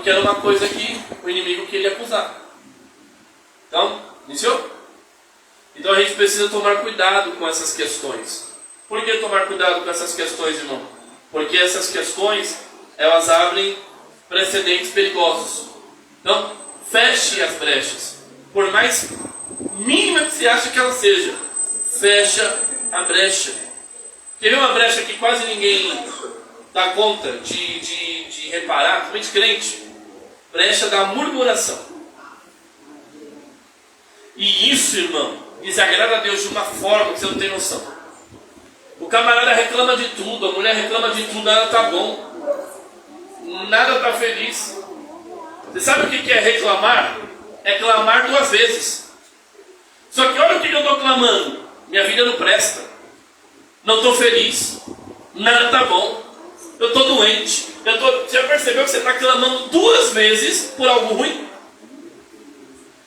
porque era uma coisa que o inimigo queria acusar. Então, iniciou? Então a gente precisa tomar cuidado com essas questões. Por que tomar cuidado com essas questões, irmão? Porque essas questões, elas abrem precedentes perigosos. Então, feche as brechas. Por mais mínima que você ache que ela seja, fecha a brecha. Quer ver uma brecha que quase ninguém dá conta de reparar, principalmente crente? Brecha da murmuração. E isso, irmão, desagrada a Deus de uma forma que você não tem noção. O camarada reclama de tudo, a mulher reclama de tudo, nada tá bom, nada tá feliz. Você sabe o que é reclamar? É clamar 2 vezes. Só que olha o que eu estou clamando. Minha vida não presta, não estou feliz, nada tá bom, eu estou doente. Você já percebeu que você está clamando 2 vezes por algo ruim?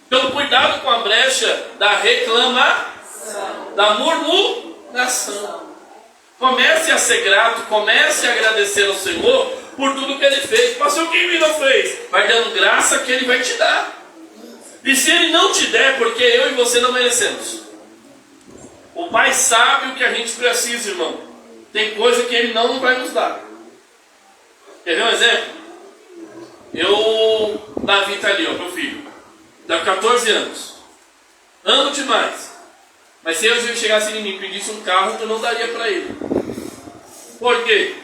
Então cuidado com a brecha da reclamação, da murmuração. Comece a ser grato, comece a agradecer ao Senhor por tudo que Ele fez. Pastor, quem me não fez? Vai dando graça que Ele vai te dar. E se Ele não te der, porque eu e você não merecemos. O Pai sabe o que a gente precisa, irmão. Tem coisa que Ele não vai nos dar. Quer ver um exemplo? Davi está ali, ó, meu filho. Dá 14 anos. Amo demais. Mas se eu chegasse em mim e pedisse um carro, eu não daria para ele. Por quê?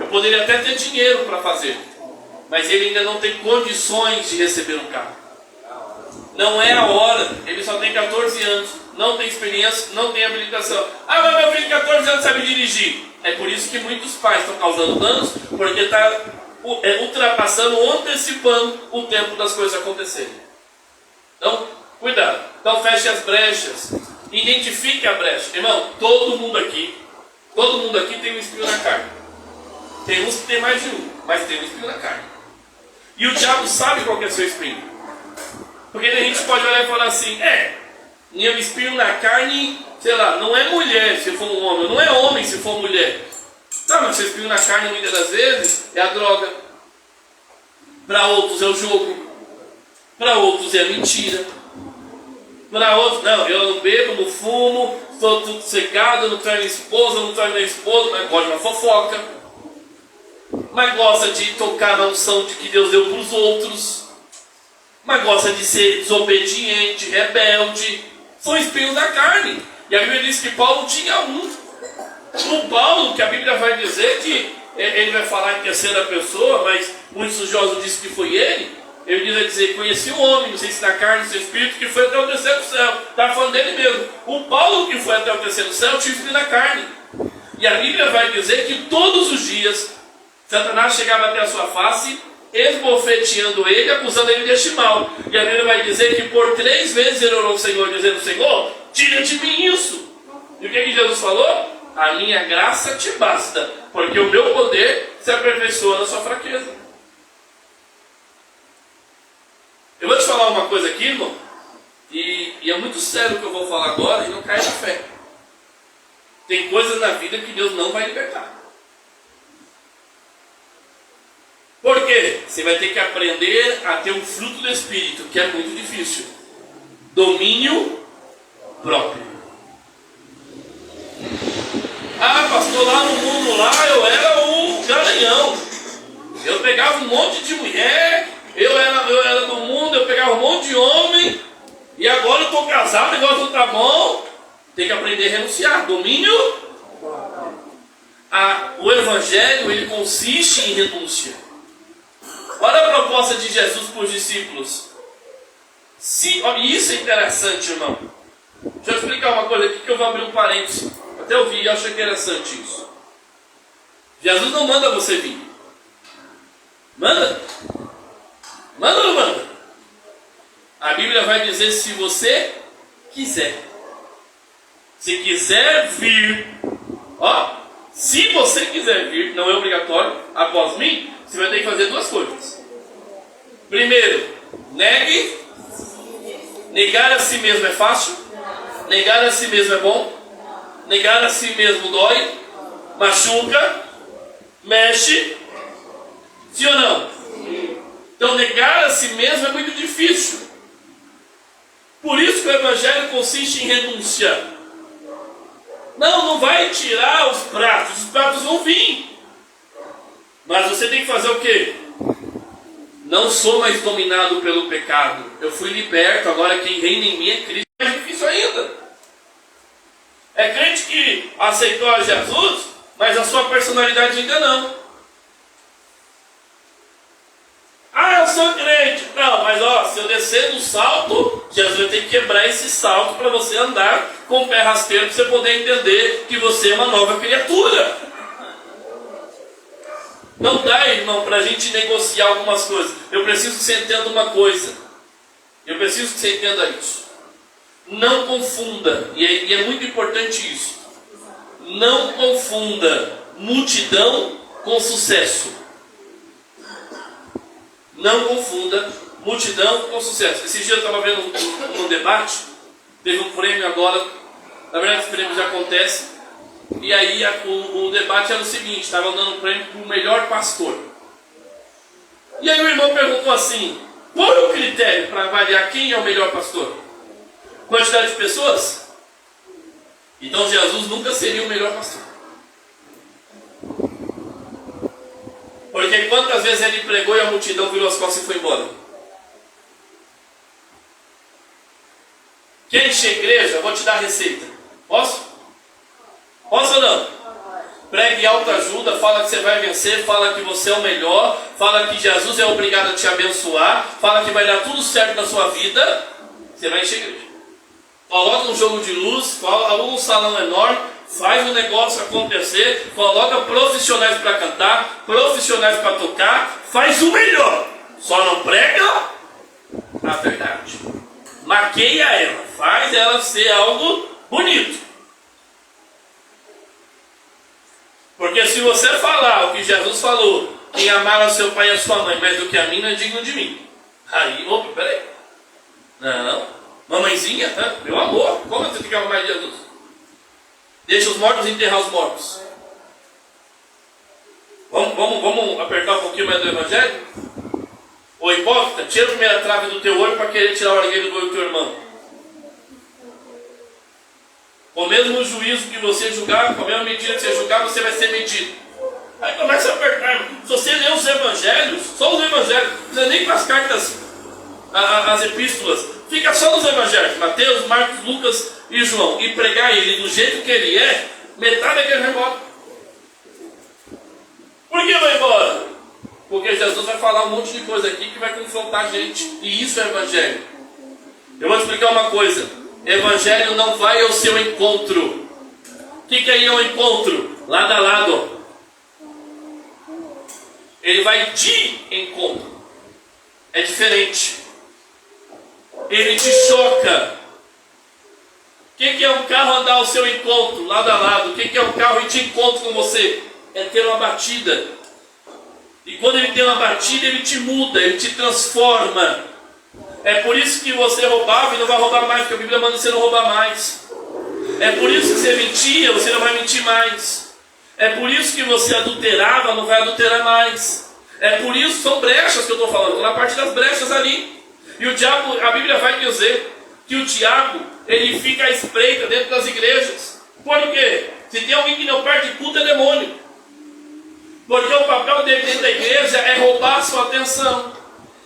Eu poderia até ter dinheiro para fazer, mas ele ainda não tem condições de receber um carro. Não é a hora. Ele só tem 14 anos, não tem experiência, não tem habilitação. Ah, mas meu filho de 14 anos sabe dirigir. É por isso que muitos pais estão causando danos, porque está ultrapassando ou antecipando o tempo das coisas acontecerem. Então, cuidado. Então feche as brechas. Identifique a brecha. Irmão, todo mundo aqui tem um espinho na carne. Tem uns que tem mais de um, mas tem um espinho na carne. E o diabo sabe qual que é o seu espinho. Porque a gente pode olhar e falar assim, meu espinho na carne, sei lá, não é mulher se for um homem, não é homem se for mulher. Sabe, mas seu espinho na carne muitas das vezes é a droga. Para outros é o jogo. Para outros é a mentira. Para outros, não, eu não bebo, não fumo, estou tudo secado, não traio minha esposa, não traio meu esposo, mas gosta de uma fofoca. Mas gosta de tocar na unção de que Deus deu para os outros. Mas gosta de ser desobediente, rebelde. São espinhos da carne. E a Bíblia diz que Paulo tinha um. O Paulo, que a Bíblia vai dizer que ele vai falar em terceira pessoa, mas muitos estudiosos dizem que foi ele. Ele vai dizer, conheci um homem, não sei se na carne, no seu espírito, que foi até o terceiro céu. Estava falando dele mesmo. O Paulo que foi até o terceiro céu tinha espinho na carne. E a Bíblia vai dizer que todos os dias Satanás chegava até a sua face, esbofeteando ele, acusando ele deste mal. E a Bíblia vai dizer que por 3 vezes ele orou ao Senhor, dizendo, Senhor, tira de mim isso. E o que Jesus falou? A minha graça te basta, porque o meu poder se aperfeiçoa na sua fraqueza. Eu vou te falar uma coisa aqui, irmão, e é muito sério o que eu vou falar agora, e não cai na fé. Tem coisas na vida que Deus não vai libertar. Por quê? Você vai ter que aprender a ter um fruto do Espírito, que é muito difícil. Domínio próprio. Ah, pastor, lá no mundo lá eu era um garanhão. Eu pegava um monte de mulher, eu era do mundo, eu pegava um monte de homem, e agora eu estou casado, o negócio não está bom. Tem que aprender a renunciar. Domínio. O Evangelho, ele consiste em renúncia. Olha a proposta de Jesus para os discípulos. Isso é interessante, irmão. Deixa eu explicar uma coisa aqui que eu vou abrir um parênteses. Até eu vi e acho interessante isso. Jesus não manda você vir. Manda? Manda ou não manda? A Bíblia vai dizer se você quiser. Se quiser vir, se você quiser vir, não é obrigatório, após mim, você vai ter que fazer 2 coisas. Primeiro, negue. Negar a si mesmo é fácil? Negar a si mesmo é bom? Negar a si mesmo dói? Machuca? Mexe? Sim ou não? Então negar a si mesmo é muito difícil. Por isso que o Evangelho consiste em renúncia. Não vai tirar os pratos vão vir. Mas você tem que fazer o quê? Não sou mais dominado pelo pecado. Eu fui liberto, agora quem reina em mim é Cristo. É mais difícil ainda. É crente que aceitou a Jesus, mas a sua personalidade ainda não. Eu sou crente. Não, mas se eu descer do salto, Jesus vai ter que quebrar esse salto para você andar com o pé rasteiro, para você poder entender que você é uma nova criatura. Não dá, irmão, para a gente negociar algumas coisas. Eu preciso que você entenda uma coisa. Eu preciso que você entenda isso. Não confunda, e é muito importante isso. Não confunda multidão com sucesso. Não confunda multidão com sucesso. Esse dia eu estava vendo um debate, teve um prêmio agora, na verdade esse prêmio já acontece, e aí o debate era o seguinte, estava dando um prêmio para o melhor pastor. E aí o irmão perguntou assim, qual é o critério para avaliar quem é o melhor pastor? Quantidade de pessoas? Então Jesus nunca seria o melhor pastor. Porque quantas vezes ele pregou e a multidão virou as costas e foi embora? Quer encher a igreja? Eu vou te dar a receita. Posso? Posso ou não? Pregue autoajuda, fala que você vai vencer, fala que você é o melhor, fala que Jesus é obrigado a te abençoar, fala que vai dar tudo certo na sua vida, você vai encher a igreja. Coloca um jogo de luz, aluga um salão enorme, faz o negócio acontecer, coloca profissionais para cantar, profissionais para tocar, faz o melhor. Só não prega a verdade. Maqueia ela, faz ela ser algo bonito. Porque se você falar o que Jesus falou, quem amar ao seu pai e a sua mãe mais do que a mim não é digno de mim. Aí, opa, peraí. Não, mamãezinha, tá? Meu amor, como você tem que amar Jesus? Deixa os mortos enterrar os mortos. Vamos apertar um pouquinho mais do Evangelho? Ô hipócrita, tira a primeira trave do teu olho para querer tirar o argueiro do olho do teu irmão. Com o mesmo juízo que você julgar, com a mesma medida que você julgar, você vai ser medido. Aí começa a apertar. Se você ler os Evangelhos, só os Evangelhos, não precisa nem para as cartas, as epístolas, fica só nos Evangelhos, Mateus, Marcos, Lucas e João, e pregar ele do jeito que ele é, metade da igreja vai embora. Por que vai embora? Porque Jesus vai falar um monte de coisa aqui que vai confrontar a gente, e isso é Evangelho. Eu vou te explicar uma coisa: Evangelho não vai ao seu encontro. O que é ir ao encontro? Lado a lado. Ele vai de encontro. É diferente. Ele te choca. O que é um carro andar ao seu encontro, lado a lado? O que é um carro ir de encontro com você? É ter uma batida. E quando ele tem uma batida, ele te muda, ele te transforma. É por isso que você roubava e não vai roubar mais, porque a Bíblia manda você não roubar mais. É por isso que você mentia, você não vai mentir mais. É por isso que você adulterava, não vai adulterar mais. É por isso, são brechas que eu estou falando, na parte das brechas ali. E o diabo, a Bíblia vai dizer que o diabo, ele fica à espreita dentro das igrejas. Por quê? Se tem alguém que não perde culto, é demônio. Porque o papel dele dentro da igreja é roubar a sua atenção.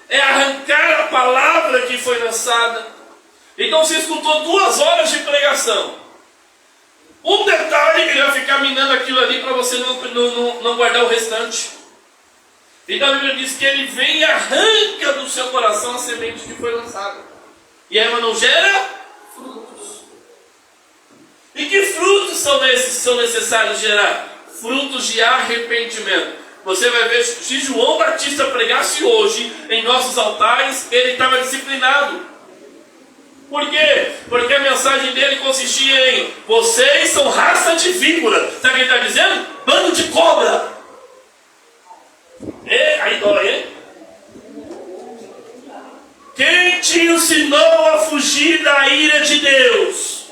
É arrancar a palavra que foi lançada. Então você escutou 2 horas de pregação. Um detalhe que ele vai ficar minando aquilo ali para você não guardar o restante. Então a Bíblia diz que ele vem e arranca do seu coração a semente que foi lançada. E ela não gera frutos. E que frutos são esses que são necessários gerar? Frutos de arrependimento. Você vai ver, se João Batista pregasse hoje em nossos altares, ele estava disciplinado. Por quê? Porque a mensagem dele consistia em: vocês são raça de víbora. Sabe o que ele está dizendo? Bando de cobra. Aí dói, hein? Quem te ensinou a fugir da ira de Deus?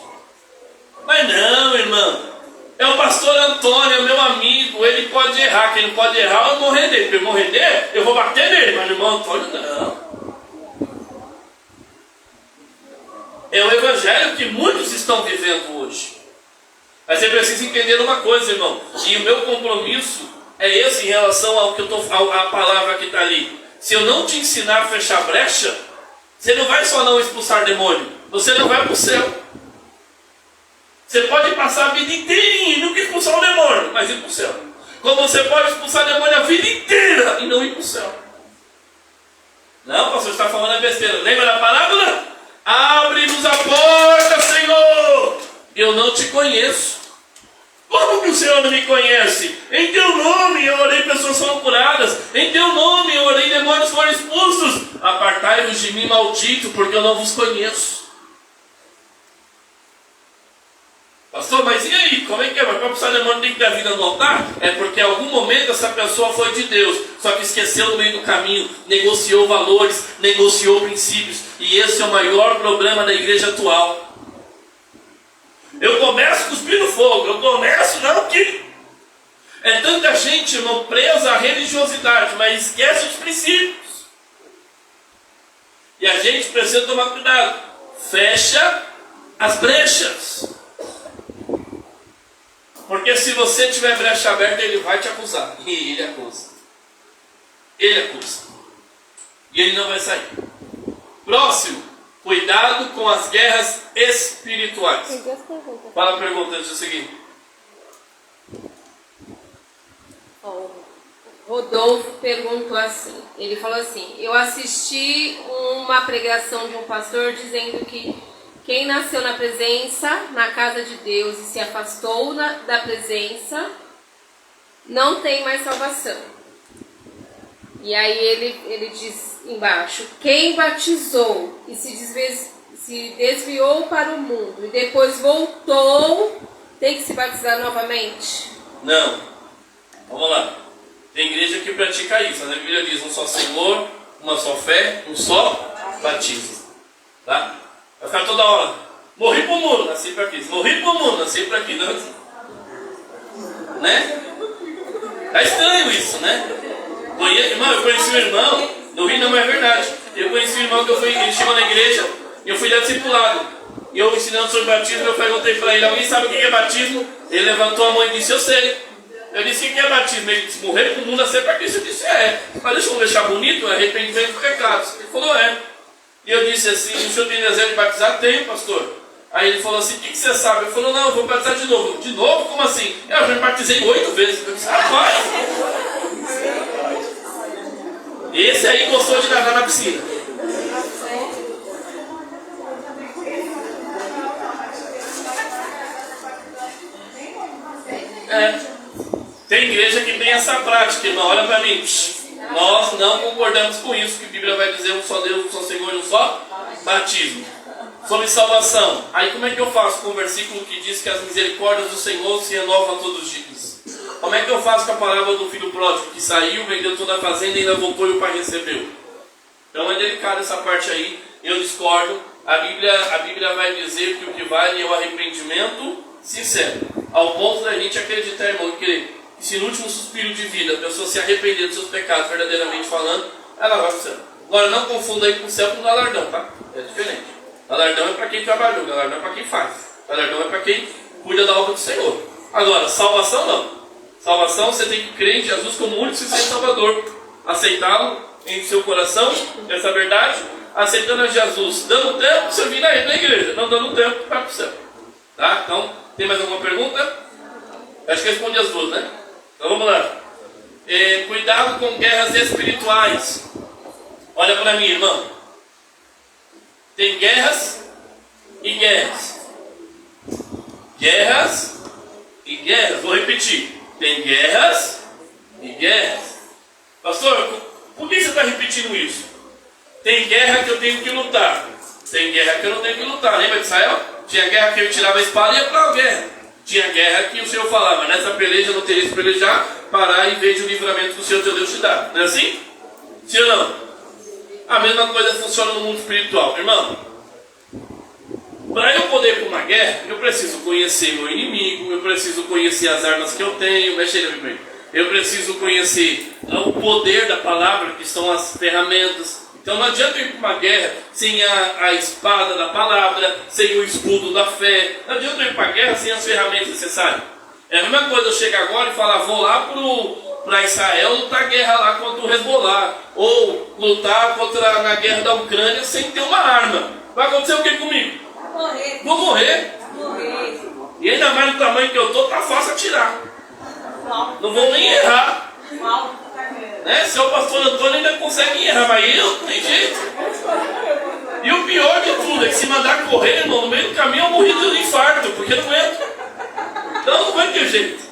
Mas não, irmão. É o pastor Antônio, meu amigo. amigo, ele pode errar. Quem não pode errar é o irmão Renê. Porque o irmão Renê, eu vou bater nele, mas o irmão Antônio não. É o evangelho que muitos estão vivendo hoje. Mas você precisa entender uma coisa, irmão. E o meu compromisso é esse em relação ao que eu à palavra que está ali. Se eu não te ensinar a fechar brecha, você não vai só não expulsar demônio. Você não vai para o céu. Você pode passar a vida inteirinha e nunca expulsar o demônio, mas ir para o céu. Como você pode expulsar demônio a vida inteira e não ir para o céu. Não, pastor, você está falando a besteira. Lembra da parábola? Abre-nos a porta, Senhor. Eu não te conheço. Como que o Senhor não me conhece? Em teu nome eu orei, pessoas foram curadas. Em teu nome eu orei, demônios foram expulsos. Apartai-vos de mim, maldito, porque eu não vos conheço. Pastor, mas e aí? Como é que é? Mas para expulsar demônio tem que ter a vida no altar? É porque em algum momento essa pessoa foi de Deus, só que esqueceu no meio do caminho, negociou valores, negociou princípios. E esse é o maior problema da igreja atual. Eu começo cuspindo fogo, eu começo não que... É tanta gente, irmão, presa à religiosidade, mas esquece os princípios. E a gente precisa tomar cuidado. Fecha as brechas. Porque se você tiver brecha aberta, ele vai te acusar. E ele acusa. Ele acusa. E ele não vai sair. Próximo. Cuidado com as guerras espirituais. Fala a pergunta antes de seguir. O Rodolfo perguntou assim. Ele falou assim: eu assisti uma pregação de um pastor dizendo que quem nasceu na presença, na casa de Deus e se afastou da presença, não tem mais salvação. E aí ele diz embaixo: quem batizou e se desviou para o mundo e depois voltou, tem que se batizar novamente? Não. Vamos lá. Tem igreja que pratica isso. A Bíblia diz: um só Senhor, uma só fé, um só batismo. Tá? Vai ficar toda hora. Morri pro mundo, nasci para Cristo. Morri pro mundo, nasci para aqui. Né? Tá estranho isso, né? Irmão, eu conheci um irmão, no Rio não é verdade. Eu conheci um irmão que ele chegou na igreja e eu fui dar discipulado. E eu ensinando sobre batismo, eu perguntei para ele: alguém sabe o que é batismo? Ele levantou a mão e disse: eu sei. Eu disse: o que é batismo? Ele disse: morrer pro mundo, nascer para Cristo. Eu disse: é. Mas deixa eu deixar bonito, arrependimento e pecados. Ele falou: é. E eu disse assim: o senhor tem desejo de batizar? Tenho, pastor. Aí ele falou assim: o que você sabe? Eu falei: não, eu vou batizar de novo. De novo? Como assim? Eu já me batizei 8 vezes. Eu disse: rapaz, esse aí gostou de nadar na piscina. Tem igreja que tem essa prática, irmão. Olha para mim. Nós não concordamos com isso, que a Bíblia vai dizer: um só Deus, um só Senhor, um só batismo. Sobre salvação. Aí como é que eu faço com o versículo que diz que as misericórdias do Senhor se renovam todos os dias? Como é que eu faço com a parábola do filho pródigo que saiu, vendeu toda a fazenda e ainda voltou e o pai recebeu? Então é delicado essa parte aí. Eu discordo. A Bíblia vai dizer que o que vale é o arrependimento sincero. Ao ponto da gente acreditar, irmão, que se no último suspiro de vida a pessoa se arrepender dos seus pecados, verdadeiramente falando, ela vai para o céu. Agora não confunda aí com o céu com o galardão, tá? É diferente. Galardão é para quem trabalhou, galardão é para quem faz. Galardão é para quem cuida da obra do Senhor. Agora, salvação não. Salvação você tem que crer em Jesus como único e suficiente Salvador. Aceitá-lo em seu coração, essa verdade. Aceitando a Jesus, dando tempo, você vir na igreja. Não dando tempo, vai para o céu. Tá? Então, tem mais alguma pergunta? Acho que respondi as duas, né? Então vamos lá. Cuidado com guerras espirituais. Olha para mim, irmão. Tem guerras e guerras. Guerras e guerras. Vou repetir. Tem guerras e guerras. Pastor, por que você está repetindo isso? Tem guerra que eu tenho que lutar. Tem guerra que eu não tenho que lutar. Lembra de Israel? Tinha guerra que ele tirava a espada e ia para a guerra. Tinha guerra que o Senhor falava: nessa peleja não teria que pelejar, parar e veja o livramento que o Senhor teu Deus te dá. Não é assim? Sim ou não? A mesma coisa funciona no mundo espiritual. Irmão, Para eu poder ir para uma guerra, eu preciso conhecer meu inimigo, eu preciso conhecer as armas que eu tenho, eu preciso conhecer o poder da palavra, que são as ferramentas. Então não adianta eu ir para uma guerra sem a espada da palavra, sem o escudo da fé. Não adianta eu ir para a guerra sem as ferramentas necessárias. É a mesma coisa eu chegar agora e falar, vou lá para Israel lutar guerra lá contra o Hezbollah, ou lutar na guerra da Ucrânia sem ter uma arma. Vai acontecer o que comigo? Vou morrer. E ainda mais no tamanho que eu estou, tá fácil atirar. Não vou nem errar. Né? Se o pastor Antônio ainda consegue errar, mas eu não tem jeito. E o pior de tudo é que se mandar correr, irmão, no meio do caminho eu morri de infarto, porque não aguento. Então não vai ter jeito.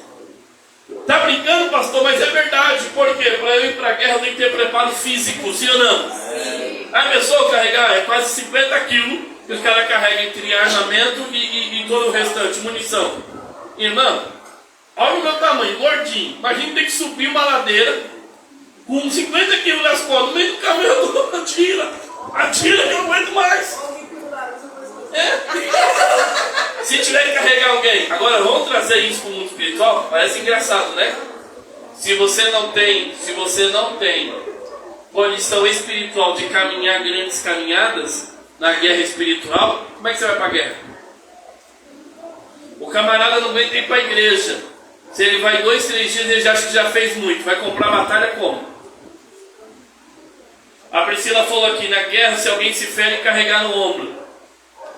Tá brincando, pastor? Mas é verdade. Por quê? Para eu ir para a guerra eu tenho que ter preparo físico, sim ou não? Sim. A pessoa carregar é quase 50 quilos que os caras carregam entre armamento e todo o restante, munição. Irmão, olha o meu tamanho, gordinho. Imagina ter que subir uma ladeira com 50 quilos nas costas, no meio do caminho eu atira que eu não aguento mais. Se tiver que carregar alguém, agora vamos trazer isso para o mundo espiritual, parece engraçado, né? Se você não tem condição espiritual de caminhar grandes caminhadas na guerra espiritual, como é que você vai para a guerra? O camarada não aguenta ir para a igreja. Se ele vai 2, 3 dias, ele já acha que já fez muito. Vai comprar a batalha como? A Priscila falou aqui, na guerra, se alguém se fere, carregar no ombro.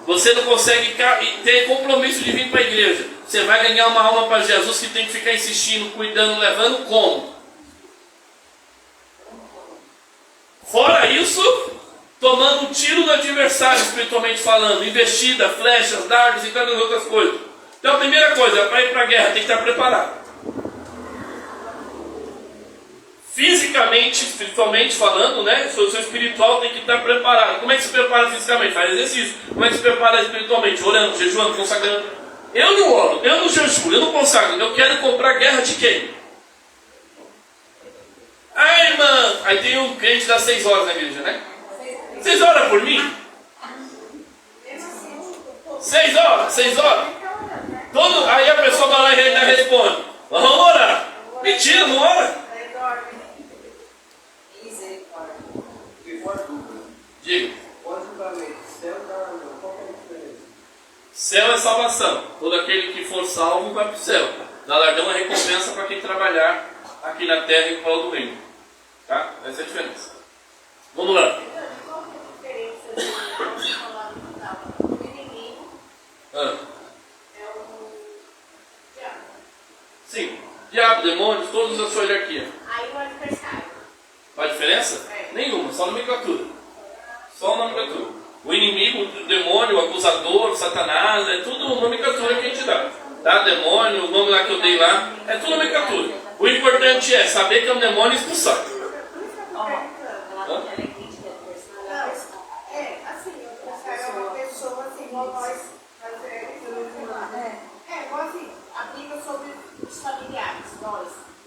Você não consegue ter compromisso de vir para a igreja. Você vai ganhar uma alma para Jesus que tem que ficar insistindo, cuidando, levando como? Fora isso, tomando um tiro do adversário, espiritualmente falando, investida, flechas, dardos e tantas outras coisas. Então a primeira coisa, para ir para a guerra, tem que estar preparado. Fisicamente, espiritualmente falando, né? O seu espiritual tem que estar preparado. Como é que se prepara fisicamente? Faz exercício. Como é que se prepara espiritualmente? Orando, jejuando, consagrando. Eu não oro, eu não jejuo, eu não consagro. Eu quero comprar guerra de quem? Ah, irmã, aí tem um crente das 6 horas na igreja, né? 6 horas por mim? 6 horas, 6 horas. Aí a pessoa vai lá e ainda responde, vamos orar. Mentira, não ora. Diga. Céu é salvação. Todo aquele que for salvo vai para o céu. Galardão é recompensa para quem trabalhar aqui na terra em prol do reino. Tá? Essa é a diferença. Vamos lá. Sim. Diabo, demônios, todos a sua hierarquia. Aí o adversário. Qual a diferença? Nenhuma, só nomenclatura. Só nomenclatura. O inimigo, o demônio, o acusador, o Satanás, é tudo nomenclatura que a gente dá. Tá? Demônio, o nome lá que eu dei lá, é tudo nomenclatura. O importante é saber que é um demônio e expulsar.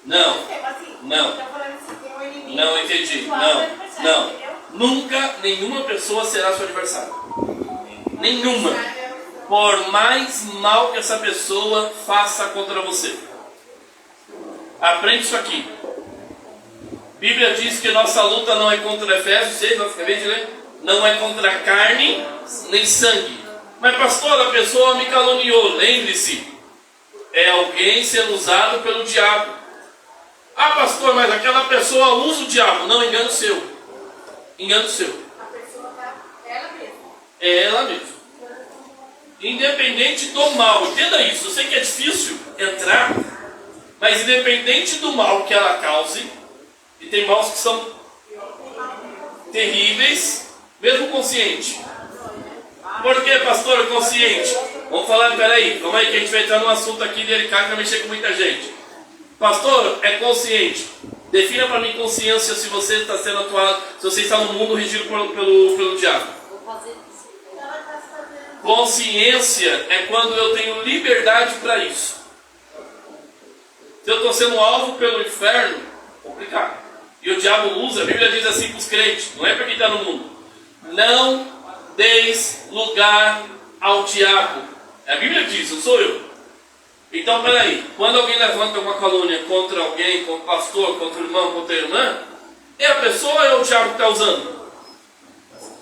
Não, não, não entendi, não. Nunca nenhuma pessoa será seu adversário. Nenhuma. Por mais mal que essa pessoa faça contra você. Aprende isso aqui. Bíblia diz que nossa luta não é contra Efésios 6, nós acabei de ler. Não é contra carne nem sangue. Mas pastor, a pessoa me caluniou. Lembre-se, é alguém sendo usado pelo diabo. Ah, pastor, mas aquela pessoa usa o diabo. Não, engano seu. Engano seu. A pessoa é ela mesma. É ela mesma. Independente do mal, entenda isso. Eu sei que é difícil entrar, mas independente do mal que ela cause, e tem maus que são terríveis, mesmo consciente. Por que, pastor, consciente? Vamos falar, peraí, calma aí que a gente vai entrar num assunto aqui delicado que vai mexer com muita gente. Pastor, é consciente. Defina para mim consciência se você está sendo atuado, se você está no mundo regido pelo diabo. Consciência é quando eu tenho liberdade para isso. Se eu estou sendo alvo pelo inferno, complicado. E o diabo usa, a Bíblia diz assim para os crentes, não é para quem está no mundo. Não deis lugar ao diabo. A Bíblia diz, não sou eu. Então, peraí, quando alguém levanta uma calúnia contra alguém, contra o pastor, contra o irmão, contra a irmã, é a pessoa ou é o diabo que está usando?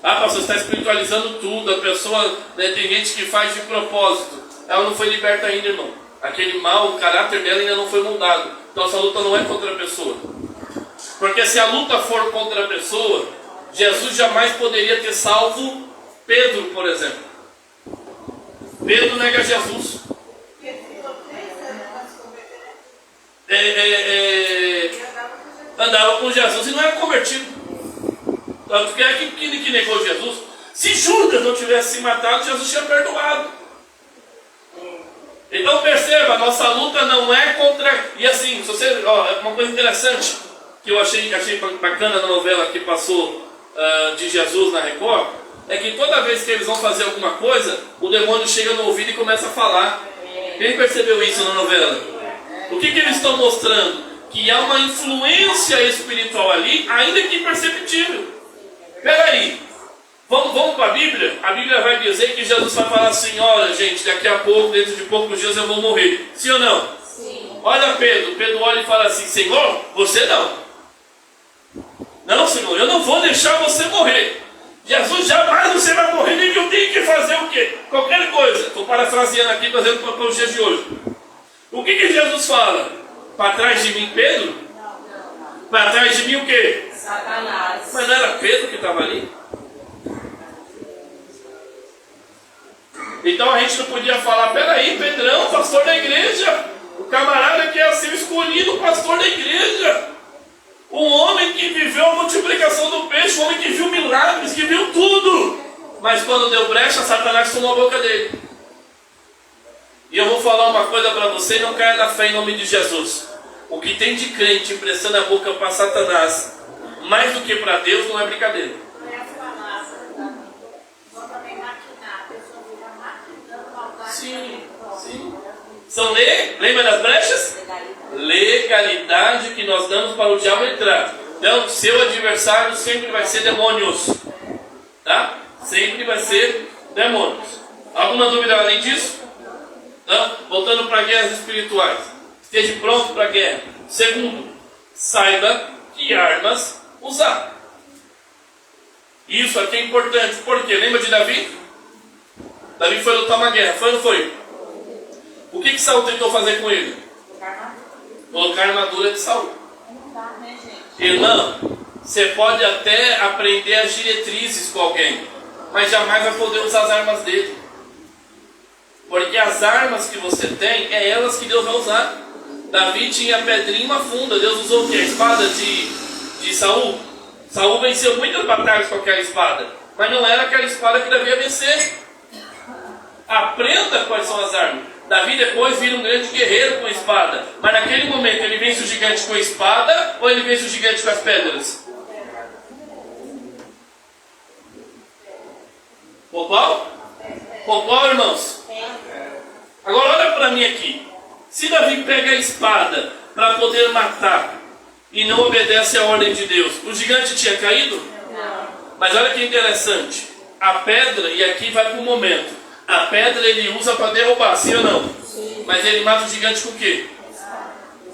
Ah, pastor, você está espiritualizando tudo, a pessoa, né, tem gente que faz de propósito. Ela não foi liberta ainda, irmão. Aquele mal, o caráter dela ainda não foi moldado. Então essa luta não é contra a pessoa. Porque se a luta for contra a pessoa, Jesus jamais poderia ter salvo Pedro, por exemplo. Pedro nega Jesus. Andava com Jesus e não era convertido. Tanto que é que negou Jesus. Se Judas não tivesse se matado, Jesus tinha perdoado. Então perceba, a nossa luta não é contra... E assim, se você, uma coisa interessante que eu achei bacana na novela que passou de Jesus na Record, é que toda vez que eles vão fazer alguma coisa, o demônio chega no ouvido e começa a falar. Quem percebeu isso na novela? O que eles estão mostrando? Que há uma influência espiritual ali, ainda que imperceptível. Peraí, vamos para a Bíblia? A Bíblia vai dizer que Jesus vai falar assim: olha gente, daqui a pouco, dentro de poucos dias eu vou morrer. Sim ou não? Sim. Olha Pedro, Pedro olha e fala assim: Senhor, você não. Não, Senhor, eu não vou deixar você morrer. Jesus, jamais você vai morrer, nem que eu tenho que fazer o quê? Qualquer coisa. Estou parafraseando aqui, trazendo para os dias de hoje. O que Jesus fala? Para trás de mim, Pedro? Para trás de mim o quê? Satanás. Mas não era Pedro que estava ali? Então a gente não podia falar: peraí, Pedrão, pastor da igreja, o camarada que é ser escolhido pastor da igreja, um homem que viveu a multiplicação do peixe, um homem que viu milagres, que viu tudo, mas quando deu brecha, Satanás tomou a boca dele. E eu vou falar uma coisa para você: não caia na fé em nome de Jesus. O que tem de crente emprestando a boca para Satanás, mais do que para Deus, não é brincadeira. Não é falar, vão também maquinar, a pessoa fica maquinando maldade. Sim. São lembra das brechas? Legalidade que nós damos para o diabo entrar. Então, seu adversário sempre vai ser demônios. Tá? Sempre vai ser demônios. Alguma dúvida além disso? Não? Voltando para guerras espirituais. Esteja pronto para a guerra. Segundo, saiba que armas usar. Isso aqui é importante. Por quê? Lembra de Davi? Davi foi lutar uma guerra. Foi ou não foi? O que Saul tentou fazer com ele? Colocar a armadura de Saul. Irmão, você pode até aprender as diretrizes com alguém, mas jamais vai poder usar as armas dele. Porque as armas que você tem, é elas que Deus vai usar. Davi tinha a pedrinha e uma funda. Deus usou o quê? A espada de Saul. Saul venceu muitas batalhas com aquela espada, mas não era aquela espada que Davi ia vencer. Aprenda quais são as armas. Davi depois vira um grande guerreiro com a espada, mas naquele momento ele vence o gigante com a espada ou ele vence o gigante com as pedras? Com qual? Com qual, irmãos? Agora olha para mim aqui. Se Davi pega a espada para poder matar e não obedece à ordem de Deus, o gigante tinha caído? Não. Mas olha que interessante. A pedra, e aqui vai para o momento, a pedra ele usa para derrubar, sim ou não? Sim. Mas ele mata o gigante com o quê?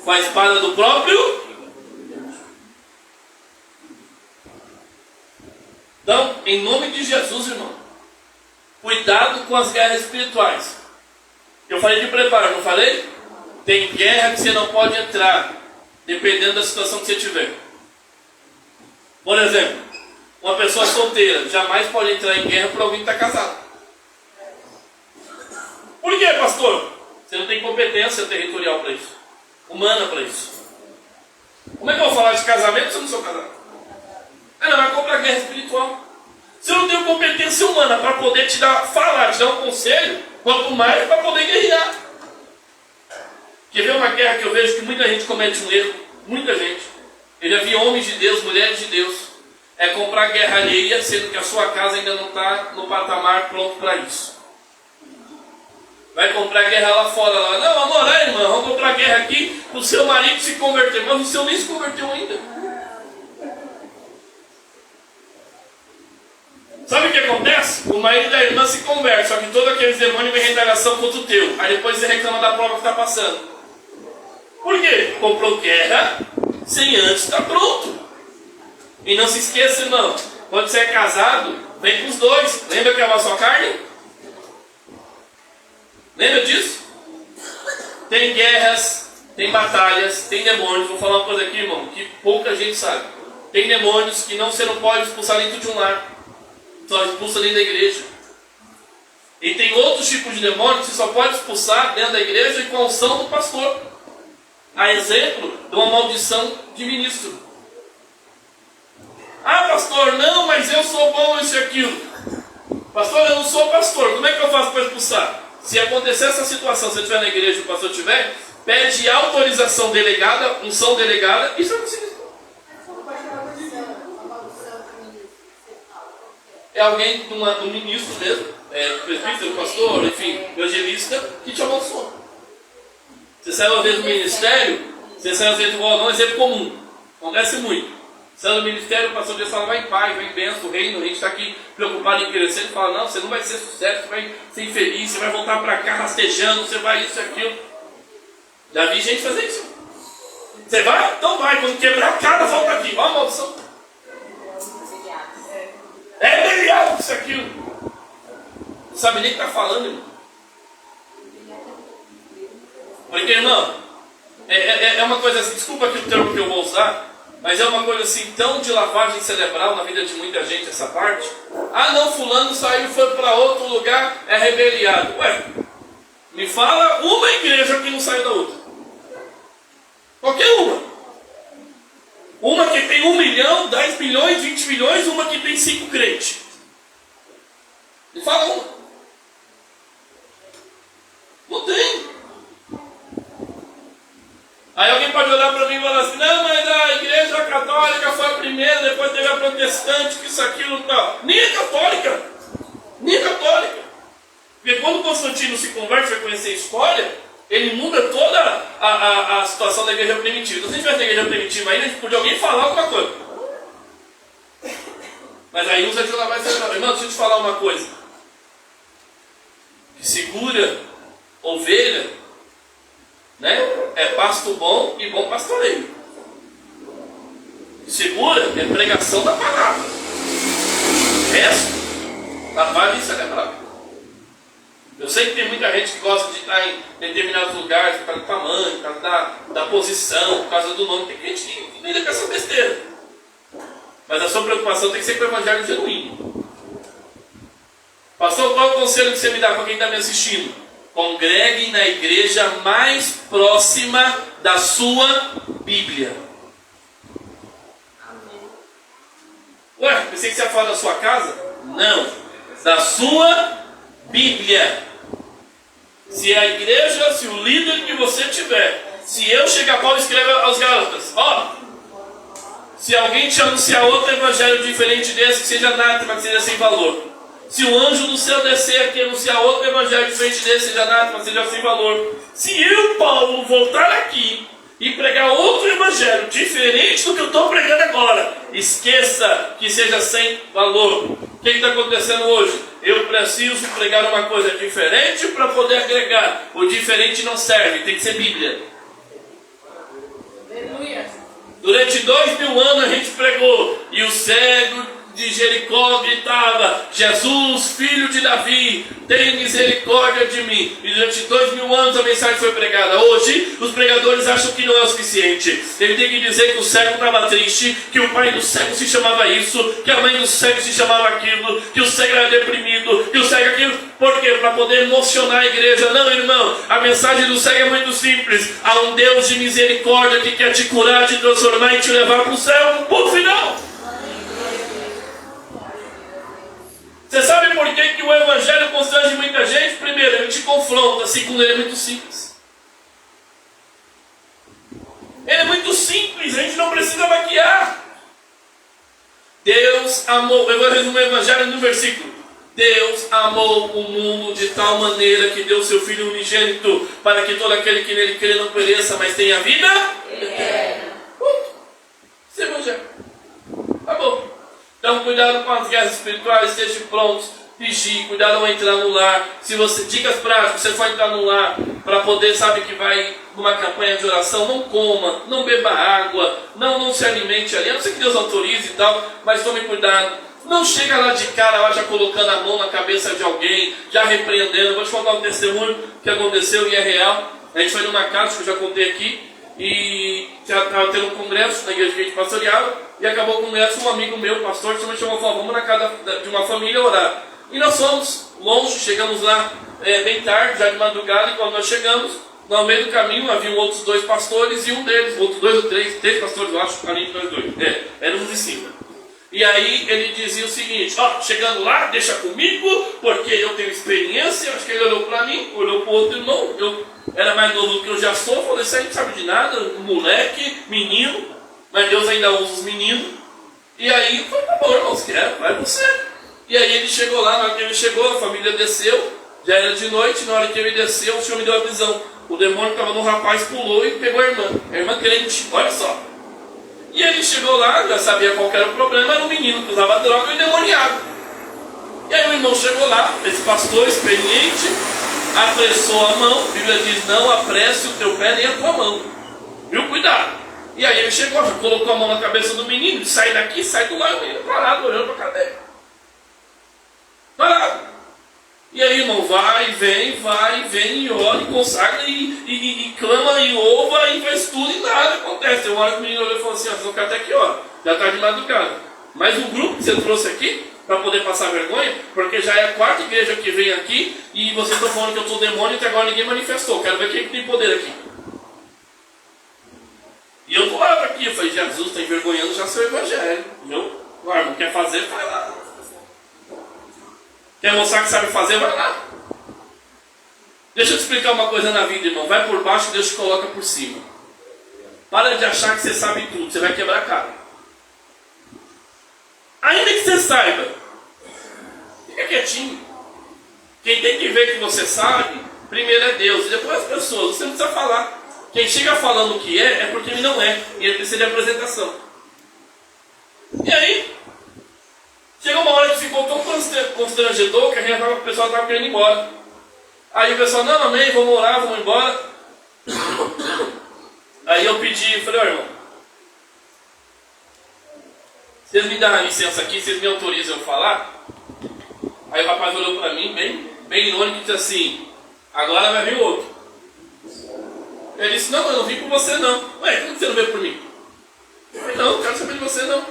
Com a espada do próprio? Então, em nome de Jesus, irmão, cuidado com as guerras espirituais. Eu falei de preparo, não falei? Tem guerra que você não pode entrar, dependendo da situação que você tiver. Por exemplo, uma pessoa solteira jamais pode entrar em guerra por alguém que está casado. Por quê, pastor? Você não tem competência territorial para isso, humana para isso. Como é que eu vou falar de casamento se eu não sou casado? Não vai comprar guerra espiritual. Se eu não tenho competência humana para poder te dar um conselho, quanto mais para poder guerrear. Quer ver uma guerra que eu vejo que muita gente comete um erro? Muita gente. Eu já vi homens de Deus, mulheres de Deus, comprar guerra alheia, sendo que a sua casa ainda não está no patamar pronto para isso. Vai comprar guerra lá fora, lá. Não, amor, irmã, vamos comprar guerra aqui para o seu marido se converter. Mas o seu nem se converteu ainda. Sabe o que acontece? O marido da irmã se converte, só que todos aqueles demônios vêm em retaliação contra o teu. Aí depois você reclama da prova que está passando. Por quê? Comprou guerra sem antes estar pronto. E não se esqueça, irmão, quando você é casado, vem com os dois. Lembra que é a sua carne? Lembra disso? Tem guerras, tem batalhas, tem demônios. Vou falar uma coisa aqui, irmão, que pouca gente sabe. Tem demônios que você não pode expulsar dentro de um lar. Só expulsa dentro da igreja. E tem outros tipos de demônios que você só pode expulsar dentro da igreja e com a unção do pastor. A exemplo de uma maldição de ministro. Ah, pastor, não, mas eu sou bom isso e aquilo. Pastor, eu não sou pastor, como é que eu faço para expulsar? Se acontecer essa situação, se você estiver na igreja e o pastor estiver, pede autorização delegada, unção delegada, e você vai conseguir. É alguém do ministro mesmo, presbítero, pastor, enfim, evangelista, que te amaldiçoa. Você sai uma vez do ministério, você sai às vezes do não, é exemplo comum, acontece muito. Sai do ministério, o pastor Deus fala, vai em paz, vai em bênção, o reino, a gente está aqui preocupado em crescer, ele fala, não, você não vai ser sucesso, você vai ser infeliz, você vai voltar para cá rastejando, você vai isso e aquilo. Já vi gente fazer isso. Você vai? Então vai, quando quebrar a cara, volta aqui, ó a maldição. É Belial isso aquilo. Não sabe nem o que está falando, irmão. Porque, irmão, é uma coisa assim, desculpa aqui o termo que eu vou usar, mas é uma coisa assim tão de lavagem cerebral na vida de muita gente essa parte. Ah não, fulano saiu e foi para outro lugar, é rebeliado. Ué, me fala uma igreja que não saiu da outra. Qualquer uma. Uma que tem 1 milhão, 10 milhões, 20 milhões, uma que tem 5 crentes. Me fala uma. Não tem. Aí alguém pode olhar para mim e falar assim, não, mas a igreja católica foi a primeira, depois teve a protestante, que isso, aquilo, tal. Nem é católica. Nem é católica. Porque quando Constantino se converte, vai conhecer a história, ele muda toda a situação da igreja primitiva. Então, se a gente tivesse na igreja primitiva ainda, a gente podia alguém falar alguma coisa. Mas aí usa de lavar essa. Irmão, deixa eu te falar uma coisa. Que segura ovelha, né? É pasto bom e bom pastoreio. Segura é pregação da palavra. O resto, lavagem cerebral. Eu sei que tem muita gente que gosta de estar em determinados lugares por causa do tamanho, por causa da posição, por causa do nome. Tem gente que lida com essa besteira. Mas a sua preocupação tem que ser com o evangelho genuíno. Pastor, qual é o conselho que você me dá para quem está me assistindo? Congregue na igreja mais próxima da sua Bíblia. Ué, pensei que você ia falar da sua casa? Não, da sua Bíblia. Se a igreja, se o líder que você tiver, se eu chegar, Paulo escreve aos Gálatas, ó, se alguém te anunciar outro evangelho diferente desse, que seja anátema, que seja sem valor. Se o anjo do céu descer aqui e anunciar outro evangelho diferente desse, seja anátema, seja sem valor. Se eu, Paulo, voltar aqui e pregar outro evangelho diferente do que eu estou pregando agora, esqueça que seja sem valor. O que está acontecendo hoje? Eu preciso pregar uma coisa diferente para poder agregar. O diferente não serve, tem que ser Bíblia. Durante 2000 anos a gente pregou e o cego de Jericó gritava, Jesus, filho de Davi, tem misericórdia de mim. E durante 2000 anos a mensagem foi pregada. Hoje os pregadores acham que não é o suficiente. Ele tem que dizer que o cego estava triste, que o pai do cego se chamava isso, que a mãe do cego se chamava aquilo, que o cego era deprimido, que o cego aquilo. Por quê? Para poder emocionar a igreja. Não, irmão, a mensagem do cego é muito simples. Há um Deus de misericórdia que quer te curar, te transformar e te levar para o céu. Ponto final. Você sabe por que o evangelho constrange muita gente? Primeiro, ele te confronta. Segundo, ele é muito simples. Ele é muito simples, a gente não precisa maquiar. Deus amou, eu vou resumir o evangelho no versículo. Deus amou o mundo de tal maneira que deu seu Filho unigênito, para que todo aquele que nele crê não pereça, mas tenha vida eterna. Esse é o evangelho. Acabou. Então Então, cuidado com as guerras espirituais, esteja prontos, vigie, cuidado ao entrar no lar. Se você, dicas práticas, você for entrar no lar para poder, sabe que vai numa campanha de oração, não coma, não beba água, não se alimente ali, a não ser que Deus autorize e tal, mas tome cuidado. Não chega lá de cara, lá já colocando a mão na cabeça de alguém, já repreendendo. Vou te contar um testemunho que aconteceu e é real. A gente foi numa casa que eu já contei aqui, e já estava tendo um congresso na igreja que a gente pastoreava, e acabou o congresso, um amigo meu, pastor, me chamou e falou, vamos na casa de uma família orar. E nós fomos longe, chegamos lá bem tarde, já de madrugada, e quando nós chegamos, no meio do caminho haviam outros 2 pastores, e um deles, outros 2 ou 3 pastores, eu acho, além de nós 2, éramos de 5. E aí ele dizia o seguinte, chegando lá, deixa comigo, porque eu tenho experiência. Acho que ele olhou para mim, olhou para o outro irmão, eu era mais novo do que eu já sou, falei, isso aí não sabe de nada, moleque, menino, mas Deus ainda usa os meninos. E aí, foi, tá bom, irmão, se quer, vai você. E aí ele chegou lá, na hora que ele chegou, a família desceu, já era de noite, na hora que ele desceu, o Senhor me deu a visão. O demônio que estava no rapaz pulou e pegou a irmã crente, olha só. E ele chegou lá, já sabia qual era o problema, era um menino que usava droga e endemoniado. E aí o irmão chegou lá, esse pastor experiente, apressou a mão, a Bíblia diz, não apresse o teu pé nem a tua mão. Viu? Cuidado. E aí ele chegou, já colocou a mão na cabeça do menino, sai daqui, sai do lado, o menino parado, olhando para a cadeia. Parado. E aí, irmão, vai, vem, e ora, e consagra, e clama, e louva, e faz tudo, e nada acontece. Tem uma hora que o menino olhou e falou assim, vocês vão ficar até aqui, ó, já está de madrugada. Mas o grupo que você trouxe aqui, para poder passar vergonha, porque já é a 4ª igreja que vem aqui, e vocês estão falando que eu sou demônio, e até agora ninguém manifestou. Quero ver quem tem poder aqui. E eu do lado aqui, eu falei, Jesus está envergonhando já seu evangelho. Viu? O irmão quer fazer, vai lá. Quer mostrar que sabe fazer, vai lá. Deixa eu te explicar uma coisa na vida, irmão. Vai por baixo e Deus te coloca por cima. Para de achar que você sabe tudo, você vai quebrar a cara. Ainda que você saiba, fica quietinho. Quem tem que ver que você sabe, primeiro é Deus, e depois as pessoas. Você não precisa falar. Quem chega falando o que é porque ele não é, e ele precisa de apresentação. E aí, chegou uma hora que ficou tão constrangedor que o pessoal estava querendo ir embora. Aí o pessoal, não, amém, vamos orar, vamos embora. Aí eu pedi, falei, irmão, vocês me dão licença aqui, vocês me autorizam a falar? Aí o rapaz olhou para mim, bem irônico, e disse assim, agora vai vir outro. Ele disse, não, eu não vim por você não. Ué, por que você não veio por mim? Eu falei, não, não quero saber de você não.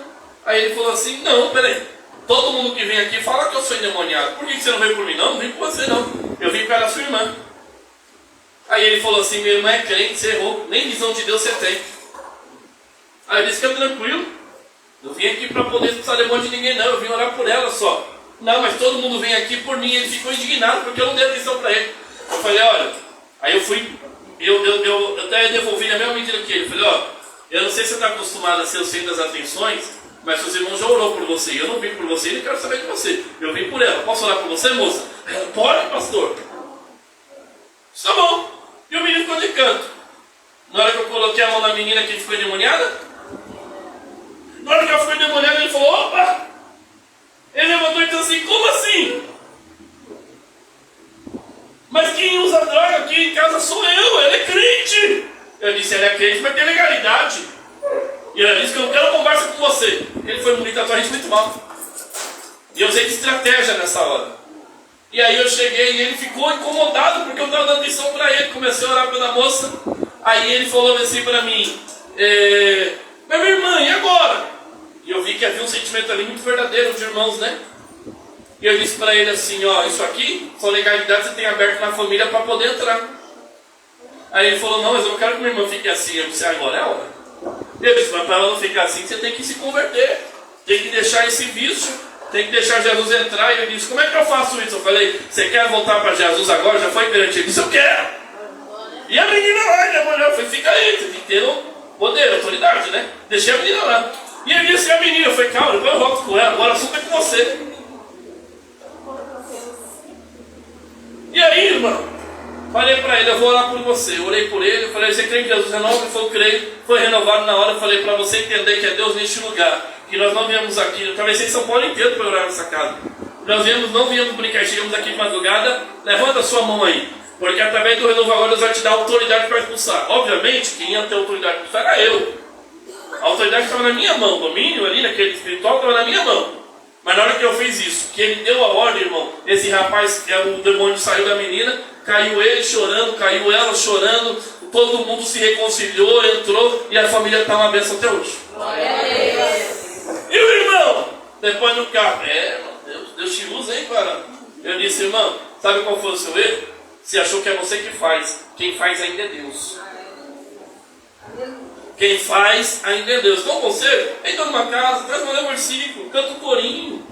Aí ele falou assim, não, peraí. Todo mundo que vem aqui fala que eu sou endemoniado. Por que você não veio por mim? Não, não vim por você não. Eu vim por causa da sua irmã. Aí ele falou assim, minha irmã é crente, você errou. Nem visão de Deus você tem. Aí eu disse, fica tranquilo. Eu vim aqui para poder expulsar demônio de ninguém não. Eu vim orar por ela só. Não, mas todo mundo vem aqui por mim. Ele ficou indignado porque eu não dei atenção para ele. Eu falei, olha. Aí eu fui. Eu até devolvi na mesma medida que ele. Eu falei, eu não sei se você está acostumado a ser o centro das atenções, mas seus irmãos já orou por você. Eu não vim por você e não quero saber de você. Eu vim por ela. Posso orar por você, moça? Ela, pode, pastor. Tá bom. E o menino ficou de canto. Na hora que eu coloquei a mão na menina que ficou endemoniada, na hora que ela ficou endemoniada, ele falou, opa! Ele levantou e disse assim, como assim? Mas quem usa droga aqui em casa sou eu, ela é crente. Eu disse, ela é crente, mas tem legalidade. E ela disse que eu não quero conversa com você. Ele foi bonito, a gente muito mal. E eu usei de estratégia nessa hora. E aí eu cheguei e ele ficou incomodado porque eu estava dando atenção para ele. Comecei a orar pela moça. Aí ele falou assim para mim, mas minha irmã, e agora? E eu vi que havia um sentimento ali muito verdadeiro de irmãos, né? E eu disse para ele assim, isso aqui, são legalidades que você tem aberto na família para poder entrar. Aí ele falou, não, mas eu não quero que minha irmã fique assim. Eu disse, agora é a hora. Eu disse, mas para ela não ficar assim, você tem que se converter. Tem que deixar esse vício, tem que deixar Jesus entrar. E ele disse, como é que eu faço isso? Eu falei, você quer voltar para Jesus agora? Já foi perante ele? Ele disse, eu quero. E a menina lá, né, mulher? Eu falei, fica aí, você tem que ter o poder, autoridade, né? Deixei a menina lá. E ele disse, a menina, eu falei, calma, depois eu volto com ela, agora o assunto é com você. E aí, irmão, Falei para ele, eu vou orar por você. Eu orei por ele, eu falei, você crê em Jesus? Renova? Ele falou, creio. Foi renovado na hora. Eu falei, para você entender que é Deus neste lugar, que nós não viemos aqui, eu atravessei São Paulo inteiro para orar nessa casa. Nós não viemos brincar, chegamos aqui de madrugada. Levanta a sua mão aí, porque através do renovo agora Deus vai te dar autoridade para expulsar. Obviamente, quem ia ter autoridade para expulsar era eu. A autoridade estava na minha mão, o domínio ali naquele espiritual estava na minha mão. Mas na hora que eu fiz isso, que ele deu a ordem, irmão, esse rapaz, o demônio saiu da menina, caiu ele chorando, caiu ela chorando, todo mundo se reconciliou, entrou, e a família está uma bênção até hoje. E o irmão, depois no carro, irmão, Deus te usa, hein, cara? Eu disse, irmão, sabe qual foi o seu erro? Você achou que é você que faz, quem faz ainda é Deus. Quem faz ainda é Deus. Então você, entra numa casa, traz um versículo, canta um corinho,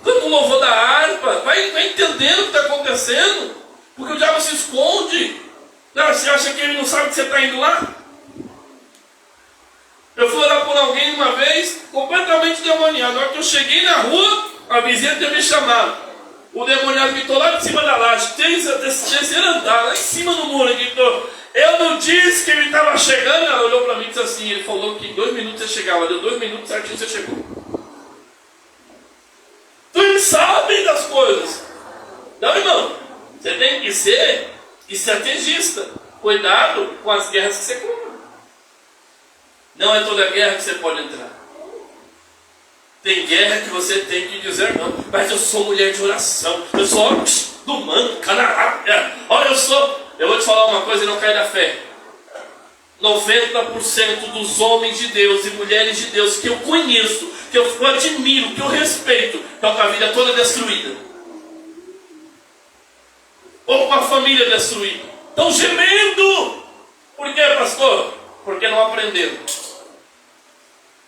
canta um louvor da harpa, vai entendendo o que está acontecendo, porque o diabo se esconde. Não, você acha que ele não sabe que você está indo lá? Eu fui orar por alguém uma vez, completamente demoniado. Na hora que eu cheguei na rua, a vizinha tinha me chamado. O demoniado gritou lá de cima da laje, terceiro andar, lá em cima do muro, ele gritou. Eu não disse que ele estava chegando. Ela olhou para mim e disse assim, ele falou que em 2 minutos você chegava. Deu 2 minutos certinho você chegou. Tu sabe das coisas. Então, irmão, você tem que ser estrategista. Cuidado com as guerras que você compra. Não é toda guerra que você pode entrar. Tem guerra que você tem que dizer não. Mas eu sou mulher de oração. Eu sou homem do mano, canará. Olha, eu vou te falar uma coisa e não cai da fé. 90% dos homens de Deus e mulheres de Deus que eu conheço, que eu admiro, que eu respeito, estão com a vida toda destruída. Ou com a família destruída. Estão gemendo. Por quê, pastor? Porque não aprenderam.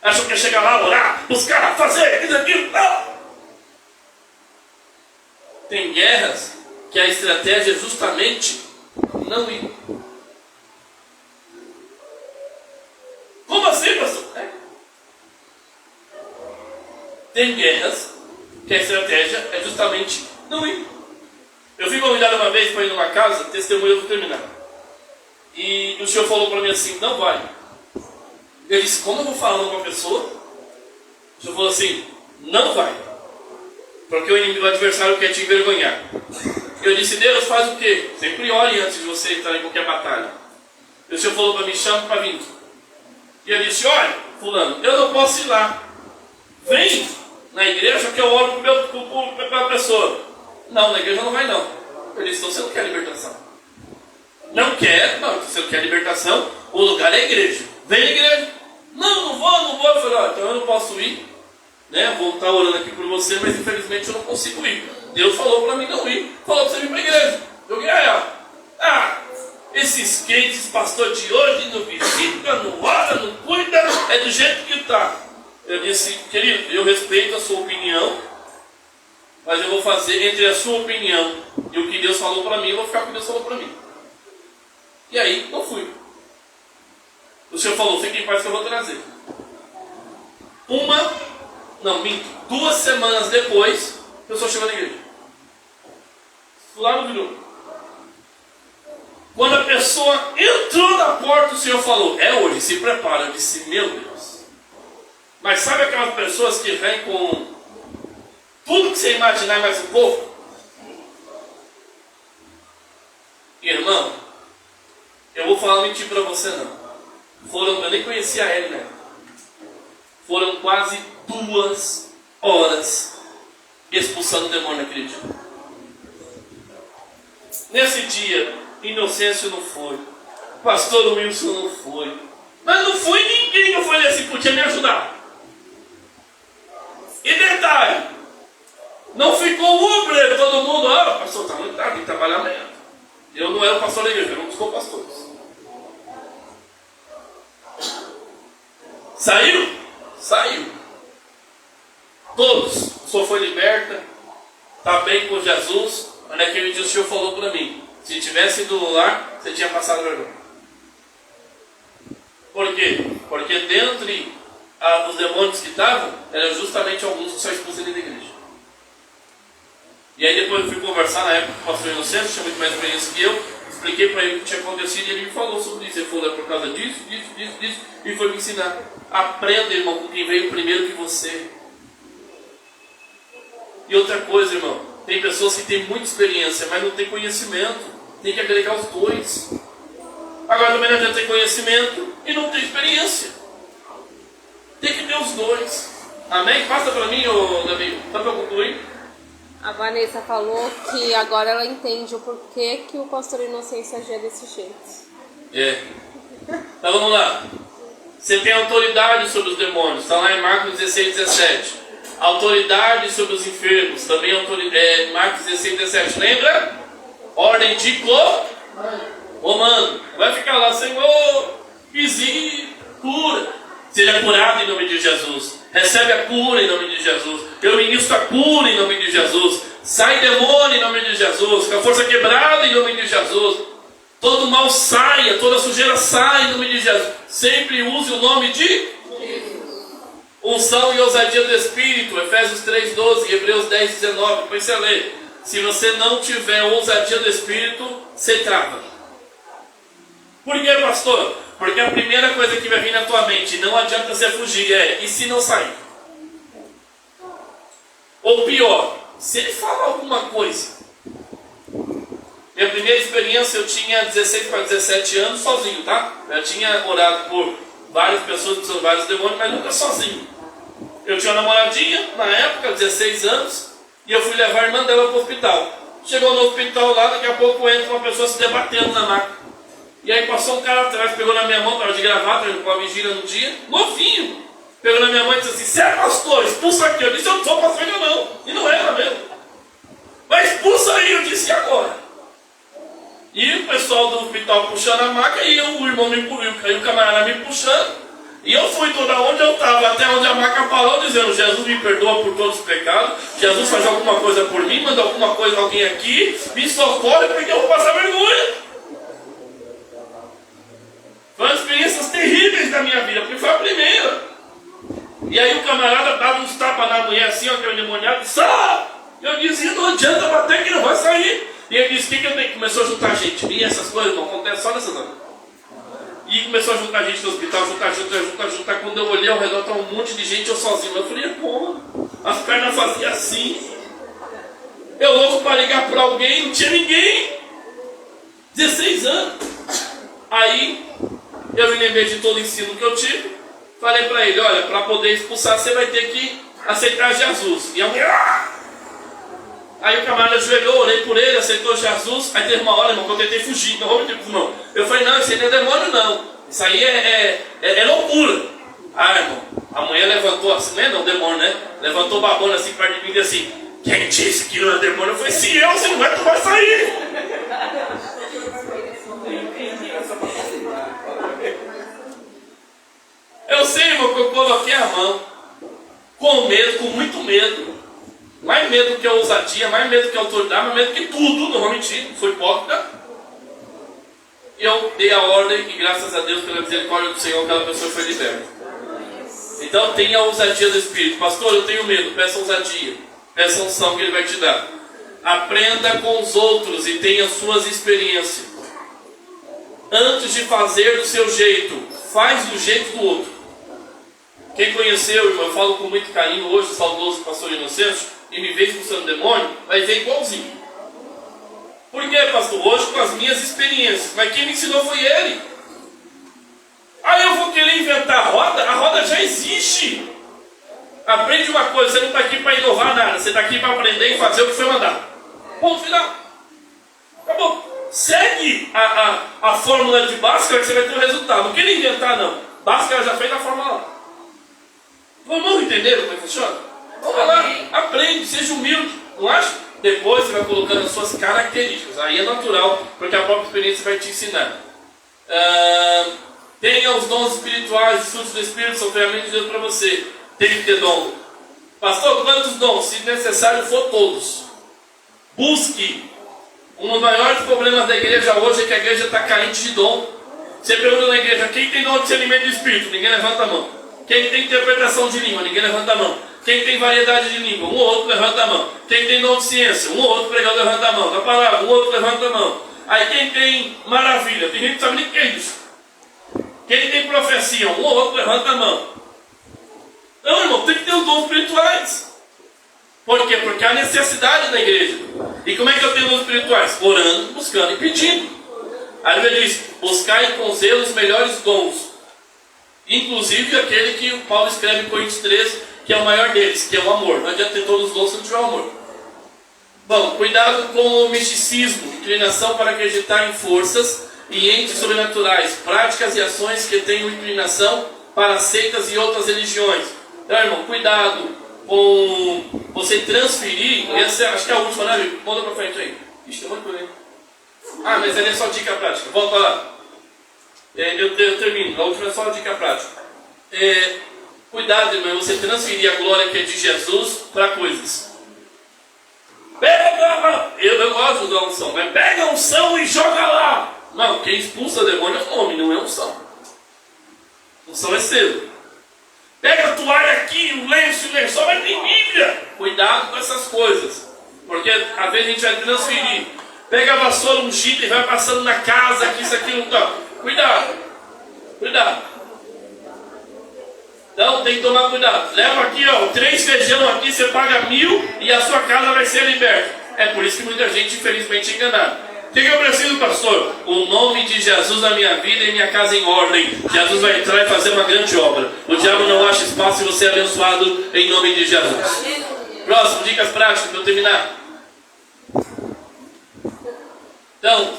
Acham que é chegar lá, orar, buscar, fazer, isso, aquilo. Não. Tem guerras que a estratégia é justamente não ir. Como assim, pastor? Tem guerras que a estratégia é justamente não ir. Eu fui convidado uma vez para ir numa casa, testemunho, eu vou terminar. E o senhor falou para mim assim, não vai. Eu disse, como eu vou falando com a pessoa? O senhor falou assim, não vai. Porque o inimigo, o adversário quer te envergonhar. Eu disse, Deus faz o quê? Sempre ore antes de você entrar em qualquer batalha. E o senhor falou para mim, chama para vir. E eu disse, olha, fulano, eu não posso ir lá. Vem na igreja que eu oro para a pessoa. Não, na igreja não vai não. Eu disse, então você não quer libertação. Não quer, não, se você não quer libertação, o lugar é a igreja. Vem na igreja. Não vou. Eu falei, então eu não posso ir. Né? Vou estar orando aqui por você, mas infelizmente eu não consigo ir. Deus falou para mim não ir. Falou para você vir para a igreja. Eu esses crentes, pastor de hoje, não visita, não ora, não cuida, é do jeito que está. Eu disse, querido, eu respeito a sua opinião, mas eu vou fazer entre a sua opinião e o que Deus falou para mim, eu vou ficar com o que Deus falou para mim. E aí, não fui. O senhor falou, fique em paz que eu vou trazer. 2 semanas depois, a pessoa chegou na igreja. Lá no grupo. Quando a pessoa entrou na porta, o senhor falou, é hoje, se prepara. Eu disse, meu Deus. Mas sabe aquelas pessoas que vêm com tudo que você imaginar mais um pouco? Irmão, eu vou falar mentir para você não. Eu nem conhecia ele, né? Foram quase 2 horas expulsando o demônio naquele dia. Nesse dia, Inocêncio não foi, pastor Wilson não foi, mas não foi ninguém que eu falei assim, podia me ajudar. E detalhe, não ficou Uber, todo mundo, pastor, está muito tarde, tem que trabalhar amanhã. Eu não era o pastor da igreja, eu não buscou pastores. Saiu. Todos. O senhor foi liberta, está bem com Jesus. Mas naquele dia o senhor falou para mim, se tivesse ido no lar, você tinha passado vergonha. Por quê? Porque dentre os demônios que estavam, eram justamente alguns que só expulsam da igreja. E aí depois eu fui conversar na época com o pastor Inocêncio, tinha muito mais experiência que eu. Expliquei para ele o que tinha acontecido e ele me falou sobre isso. Ele falou, é por causa disso, e foi me ensinar. Aprenda, irmão, com quem veio primeiro que você. E outra coisa, irmão, tem pessoas que têm muita experiência, mas não têm conhecimento. Tem que agregar os dois. Agora também não adianta ter conhecimento e não ter experiência. Tem que ter os dois. Amém? Passa para mim, ô Davi. Só para eu concluir. A Vanessa falou que agora ela entende o porquê que o pastor Inocêncio agia desse jeito. Então vamos lá. Você tem autoridade sobre os demônios. Está lá em Marcos 16, 17. Autoridade sobre os enfermos. Também Marcos 16, 17. Lembra? Ordem de comando. Vai ficar lá, Senhor, visite, cura. Seja curado em nome de Jesus. Recebe a cura em nome de Jesus. Eu ministro a cura em nome de Jesus. Sai demônio em nome de Jesus. Com a força quebrada em nome de Jesus. Todo mal saia, toda sujeira sai em nome de Jesus. Sempre use o nome de Jesus. Unção e ousadia do Espírito. Efésios 3:12, Hebreus 10:19. Depois você lê. Se você não tiver ousadia do Espírito, você trava. Por que, pastor? Porque a primeira coisa que vai vir na tua mente, não adianta você fugir, e se não sair? Ou pior, se ele falar alguma coisa. Minha primeira experiência, eu tinha 16 para 17 anos sozinho, tá? Eu tinha orado por várias pessoas, por vários demônios, mas nunca sozinho. Eu tinha uma namoradinha, na época, 16 anos, e eu fui levar a irmã dela para o hospital. Chegou no hospital lá, daqui a pouco entra uma pessoa se debatendo na maca. E aí passou um cara atrás, pegou na minha mão, estava de gravata, com a vigília no dia, novinho. Pegou na minha mão e disse assim, você é pastor, expulsa aqui. Eu disse, eu não sou pastor ainda não. E não era mesmo. Mas expulsa aí, eu disse, e agora? E o pessoal do hospital puxando a maca, e o irmão me puxou, aí o camarada me puxando. E eu fui toda onde eu estava, até onde a maca parou, dizendo, Jesus me perdoa por todos os pecados, Jesus faz alguma coisa por mim, manda alguma coisa alguém aqui, me socorre porque eu vou passar vergonha. Foram experiências terríveis da minha vida, porque foi a primeira. E aí o camarada dava uns tapas na mulher assim, ó, aquele endemoniado, sai! Eu dizia, não adianta bater que não vai sair. E ele disse, o que eu tenho? Começou a juntar gente. E essas coisas não acontecem só nessas horas. E começou a juntar gente no hospital, juntar. Quando eu olhei ao redor, estava um monte de gente, eu sozinho. Eu falei, porra, as pernas faziam assim. Eu louco para ligar para alguém, não tinha ninguém. 16 anos. Aí, eu me lembrei de todo o ensino que eu tive. Falei para ele, olha, para poder expulsar, você vai ter que aceitar Jesus. E a mulher... Aí o camarada ajoelhou, orei por ele, aceitou Jesus. Aí teve uma hora, irmão, que eu tentei fugir. Não vou mentir com irmão. Eu falei, não, isso aí não é demônio, não. Isso aí é loucura. Ah, irmão, a mulher levantou assim, não é demônio, né? Levantou babona assim, perto de mim e disse assim, quem disse que não é demônio? Eu falei, se eu, se não é, tu vai sair. Eu sei, irmão, que eu coloquei a mão. Com medo, com muito medo. Mais medo que a ousadia, mais medo que a autoridade, mais medo que tudo, não vou mentir, não sou hipócrita. Eu dei a ordem e graças a Deus, pela misericórdia do Senhor, aquela pessoa foi liberta. Então tenha a ousadia do Espírito. Pastor, eu tenho medo, peça ousadia, peça unção que Ele vai te dar. Aprenda com os outros e tenha suas experiências. Antes de fazer do seu jeito, faz do jeito do outro. Quem conheceu, irmão, eu falo com muito carinho hoje, o saudoso pastor Inocêncio, e me vê expulsando demônio, vai ver igualzinho. Por quê, pastor? Hoje com as minhas experiências, mas quem me ensinou foi ele. Aí eu vou querer inventar a roda já existe. Aprende uma coisa, você não está aqui para inovar nada, você está aqui para aprender e fazer o que foi mandado. Ponto final. Acabou. Segue a fórmula de Bhaskara que você vai ter o resultado. Não queira inventar, não. Bhaskara já fez a fórmula lá. Vamos entender como é que funciona? Vamos lá, aprende, seja humilde, não acha? Depois você vai colocando as suas características, aí é natural, porque a própria experiência vai te ensinar. Tenha os dons espirituais, os frutos do Espírito, são ferramentas de Deus para você. Tem que ter dom. Pastor, quantos dons? Se necessário for todos. Busque. Um dos maiores problemas da igreja hoje é que a igreja está carente de dom. Você pergunta na igreja, quem tem dom de discernimento de espírito? Ninguém levanta a mão. Quem tem interpretação de língua? Ninguém levanta a mão. Quem tem variedade de língua? Um ou outro levanta a mão. Quem tem dom de ciência? Um ou outro pregador levanta a mão. Da palavra, um ou outro levanta a mão. Aí quem tem maravilha, tem gente que não sabe nem o que é isso. Quem tem profecia, um ou outro levanta a mão. Não, irmão, tem que ter os dons espirituais. Por quê? Porque há necessidade da igreja. E como é que eu tenho dons espirituais? Orando, buscando e pedindo. A Bíblia diz, buscai com zelo os melhores dons. Inclusive aquele que o Paulo escreve em Coríntios 13, que é o maior deles, que é o amor. Não adianta ter todos os dons se não tiver o amor. Bom, cuidado com o misticismo, inclinação para acreditar em forças e entes sobrenaturais, práticas e ações que tenham inclinação para seitas e outras religiões. Então, irmão, cuidado com você transferir, essa acho que é a última, né, amigo? Manda para frente aí. Ixi, tem muito bem. Ah, mas ali é só dica prática. Volta lá. Eu termino. A última é só dica prática. Cuidado, irmão, você transferir a glória que é de Jesus para coisas. Pega! Eu gosto da unção, mas pega a unção e joga lá. Não, quem expulsa demônio é o homem, não é unção. Unção é seu. Pega a toalha aqui, o lençol, vai ter Bíblia. Cuidado com essas coisas. Porque às vezes a gente vai transferir. Pega a vassoura ungida e vai passando na casa, aqui, isso, aqui, não tá. Cuidado. Cuidado. Então tem que tomar cuidado. Leva aqui, ó, 3 feijão aqui, você paga 1.000 e a sua casa vai ser liberta. É por isso que muita gente, infelizmente, é enganada. O que eu preciso, pastor? O nome de Jesus na minha vida e minha casa em ordem. Jesus vai entrar e fazer uma grande obra. O diabo não acha espaço e você é abençoado em nome de Jesus. Próximo, dicas práticas para eu terminar. Então,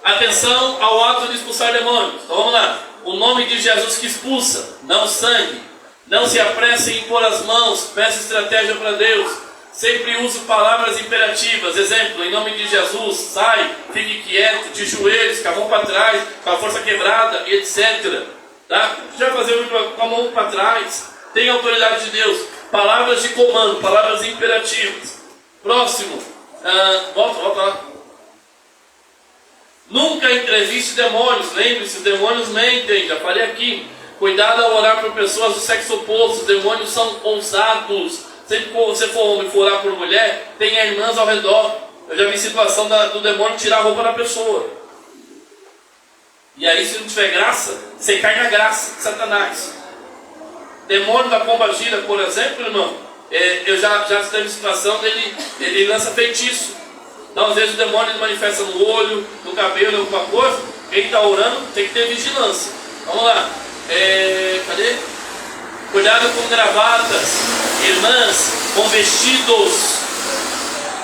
atenção ao ato de expulsar demônios. Então vamos lá. O nome de Jesus que expulsa, não sangue. Não se apresse em impor as mãos, peça estratégia para Deus. Sempre use palavras imperativas. Exemplo, em nome de Jesus, sai, fique quieto, de joelhos, com a mão para trás, com a força quebrada, etc. Tá? Já fazer com a mão para trás. Tem autoridade de Deus. Palavras de comando, palavras imperativas. Próximo. Volta lá. Nunca entreviste demônios. Lembre-se, os demônios mentem. Já falei aqui. Cuidado ao orar por pessoas do sexo oposto. Os demônios são ousados. Sempre que você for homem e for orar por mulher, tenha irmãs ao redor. Eu já vi situação do demônio tirar a roupa da pessoa. E aí, se não tiver graça, você cai na graça de Satanás. Demônio da pomba gira, por exemplo, irmão, eu já teve situação dele, ele lança feitiço. Então, às vezes, o demônio manifesta no olho, no cabelo, alguma coisa. Quem está orando tem que ter vigilância. Vamos lá. Cadê? Cuidado com gravatas, irmãs, com vestidos.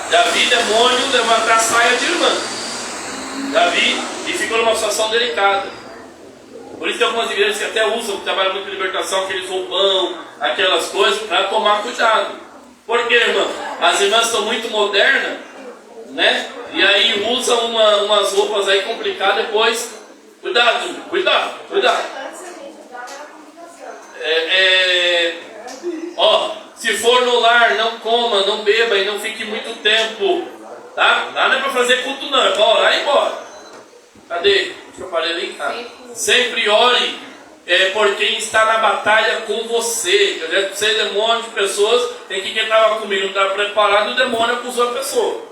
Davi, demônio, levantar a saia de irmã. Davi, e ficou numa situação delicada. Por isso tem algumas igrejas que até usam, que trabalham muito em libertação, aqueles roupão, aquelas coisas, para tomar cuidado. Por quê, irmão? As irmãs estão muito modernas, né? E aí usam umas roupas aí complicadas depois. Cuidado, cuidado, cuidado. Se for no lar, não coma, não beba e não fique muito tempo. Tá? Não é para fazer culto não, é para orar e ir embora. Cadê? Acho que eu parei ali. Sempre ore por quem está na batalha com você. Eu já sei demônio de pessoas, tem que quem estava comigo não estava preparado e o demônio acusou a pessoa.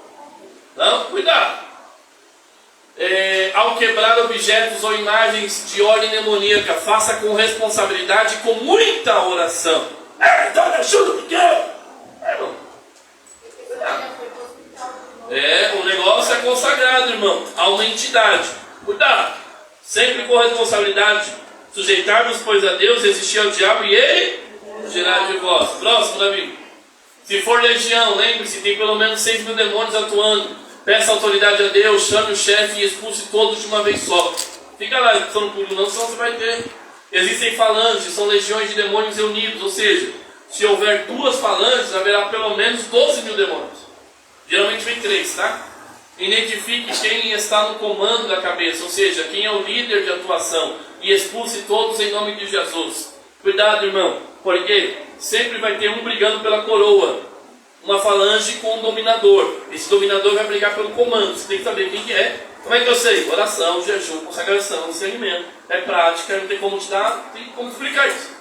Então, cuidado. Ao quebrar objetos ou imagens de ordem demoníaca, faça com responsabilidade e com muita oração. Então me ajuda, o que é? Irmão. O negócio é consagrado, irmão, a uma entidade. Cuidado. Sempre com responsabilidade. Sujeitar-vos, pois, a Deus, resistir ao diabo e ele girar de vós. Próximo, Davi. Se for legião, lembre-se, tem pelo menos 6.000 demônios atuando. Peça autoridade a Deus, chame o chefe e expulse todos de uma vez só. Fica lá, não público não, senão você vai ter. Existem falanges, são legiões de demônios reunidos, ou seja, se houver 2 falanges, haverá pelo menos 12.000 demônios. Geralmente vem 3, tá? Identifique quem está no comando da cabeça, ou seja, quem é o líder de atuação, e expulse todos em nome de Jesus. Cuidado, irmão, porque sempre vai ter um brigando pela coroa. Uma falange com um dominador. Esse dominador vai brigar pelo comando. Você tem que saber quem que é. Como é que eu sei? Oração, jejum, consagração, discernimento. É prática, não tem como te dar, tem como explicar isso.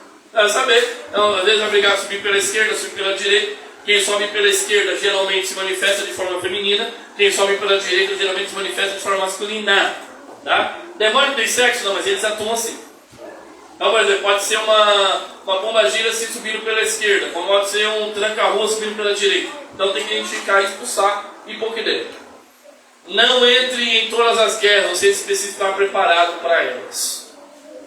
Saber. Então, às vezes vai brigar, subir pela esquerda, subir pela direita. Quem sobe pela esquerda geralmente se manifesta de forma feminina. Quem sobe pela direita geralmente se manifesta de forma masculina. Tá? Demônio tem sexo? Não, mas eles atuam assim. Então, por exemplo, pode ser uma pombagira se subindo pela esquerda, como pode ser um tranca-rua subindo pela direita. Então tem que identificar, expulsar e pôr aqui dentro. Não entre em todas as guerras, você precisa estar preparado para elas.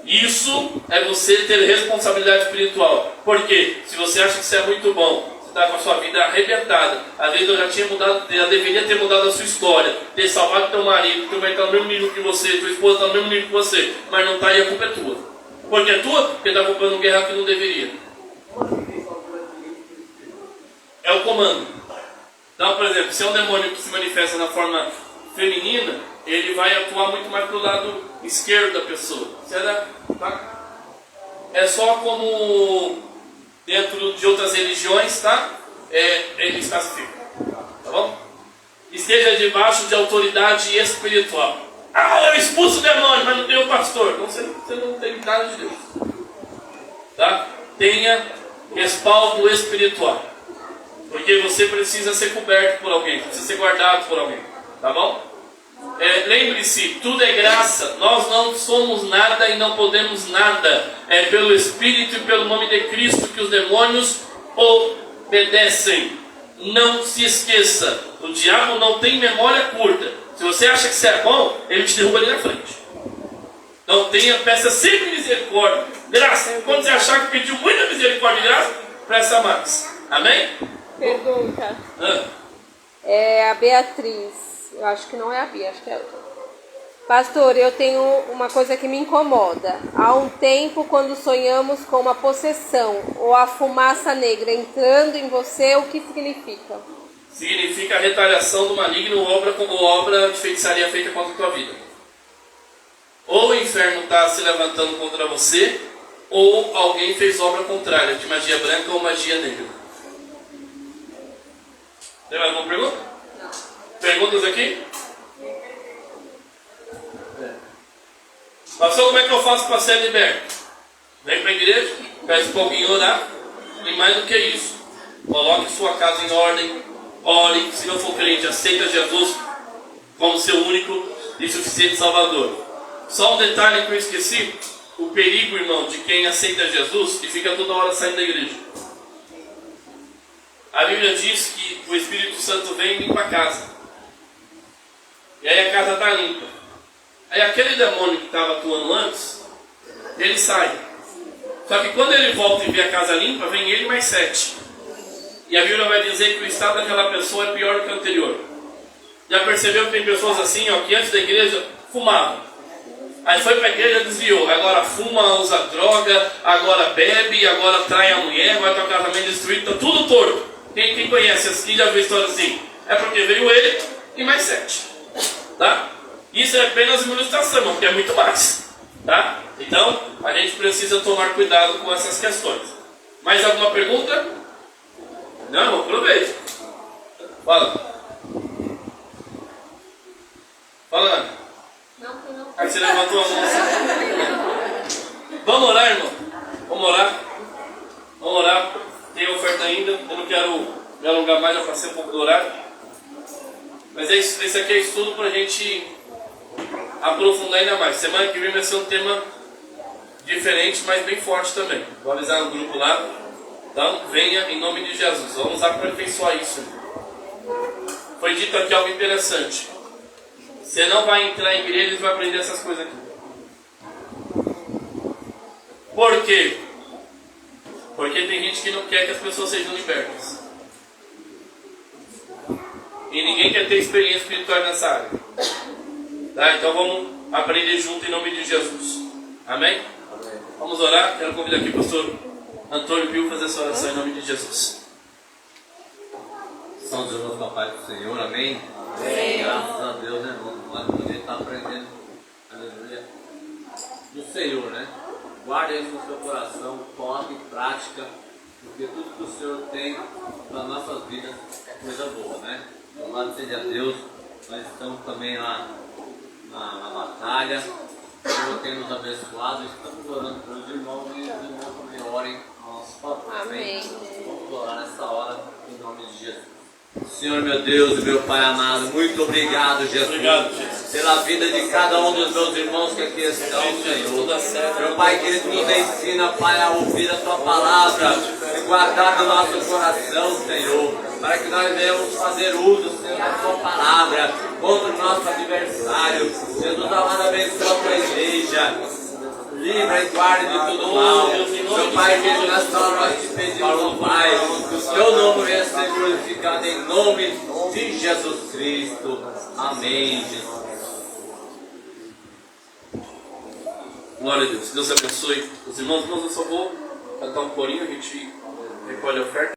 Isso é você ter responsabilidade espiritual. Por quê? Se você acha que você é muito bom, você está com a sua vida arrebentada, às vezes eu já deveria ter mudado a sua história, ter salvado teu marido, teu marido está no mesmo nível que você, tua esposa está no mesmo nível que você, mas não está e a culpa é tua. Por que é tua? Porque está ocupando guerra que não deveria. É o comando. Então, por exemplo, se é um demônio que se manifesta na forma feminina, ele vai atuar muito mais para o lado esquerdo da pessoa. É só como dentro de outras religiões, tá? Eles classificam. Tá bom? Esteja debaixo de autoridade espiritual. Eu expulso o demônio, mas não tenho o pastor. Então você não tem nada de Deus. Tá? Tenha respaldo espiritual. Porque você precisa ser coberto por alguém, precisa ser guardado por alguém. Tá bom? Lembre-se, tudo é graça. Nós não somos nada e não podemos nada. É pelo Espírito e pelo nome de Cristo que os demônios obedecem. Não se esqueça, o diabo não tem memória curta. Se você acha que você é bom, ele te derruba ali na frente. Então peça sempre misericórdia, graça. Quando você achar que pediu muita misericórdia e graça, peça mais. Amém? Pergunta. É a Beatriz. Eu acho que não é a Bia, acho que é a outra. Pastor, eu tenho uma coisa que me incomoda. Há um tempo, quando sonhamos com uma possessão ou a fumaça negra entrando em você, o que significa? Significa a retaliação do maligno ou obra de feitiçaria feita contra a tua vida. Ou o inferno está se levantando contra você, ou alguém fez obra contrária, de magia branca ou magia negra. Tem mais alguma pergunta? Não. Perguntas aqui? Pastor, como é que eu faço para ser liberto? Vem para a igreja, peça para alguém orar, e mais do que isso, coloque sua casa em ordem. Ore, se não for crente, aceita Jesus como seu único e suficiente Salvador. Só um detalhe que eu esqueci: o perigo, irmão, de quem aceita Jesus e fica toda hora saindo da igreja. A Bíblia diz que o Espírito Santo vem e limpa a casa. E aí a casa está limpa. Aí aquele demônio que estava atuando antes, ele sai. Só que quando ele volta e vê a casa limpa, vem ele mais 7. E a Bíblia vai dizer que o estado daquela pessoa é pior do que o anterior. Já percebeu que tem pessoas assim, que antes da igreja fumavam. Aí foi para a igreja e desviou. Agora fuma, usa droga, agora bebe, agora trai a mulher, vai para o casamento destruído, está tudo torto. Quem conhece assim, já viu história assim? É porque veio ele e mais 7. Tá? Isso é apenas uma ilustração, porque é muito mais. Tá? Então, a gente precisa tomar cuidado com essas questões. Mais alguma pergunta? Não, aproveita. Fala. Fala, Ana. Não. Aí você levantou a mão assim. Vamos orar, irmão? Vamos orar? Vamos orar. Tem oferta ainda. Eu não quero me alongar mais, já passei um pouco do horário. Mas esse aqui é estudo para a gente aprofundar ainda mais. Semana que vem vai ser um tema diferente, mas bem forte também. Vou avisar no grupo lá. Então, venha em nome de Jesus. Vamos aperfeiçoar isso. Foi dito aqui algo interessante. Você não vai entrar em igreja e vai aprender essas coisas aqui. Por quê? Porque tem gente que não quer que as pessoas sejam libertas. E ninguém quer ter experiência espiritual nessa área. Tá? Então vamos aprender junto em nome de Jesus. Amém? Vamos orar. Quero convidar aqui o pastor Antônio Pio fazer essa oração em nome de Jesus. São Deus, nosso Papai do Senhor, amém? Amém. Graças a Deus, né, irmão? Nós podemos estar aprendendo, aleluia, do Senhor, né? Guarde isso no seu coração, coloque em prática, porque tudo que o Senhor tem para as nossas vidas é coisa boa, né? Louvado seja Deus, nós estamos também lá na batalha, o Senhor tem nos abençoado, estamos orando pelos irmãos e os irmãos também orem ao nosso favor. Amém. Vamos orar nessa hora, em nome nome de Jesus. Senhor meu Deus e meu Pai amado, muito obrigado, Jesus. Obrigado, Jesus. Pela vida de cada um dos meus irmãos que aqui estão, Senhor. Meu Pai querido, nos ensina, Pai, a ouvir a Tua palavra e guardar no nosso coração, Senhor, para que nós venhamos fazer uso, Senhor, da Tua palavra contra o nosso adversário. Jesus amado, abençoa a Tua igreja. Livra e guarde de todo mal. Meu Pai, que nessa hora nós te pedimos, Pai, que o Teu nome venha ser glorificado em nome de Jesus Cristo. Amém, Jesus. Glória a Deus. Deus abençoe os irmãos. Irmãos, eu só vou cantar um corinho, a gente recolhe a oferta.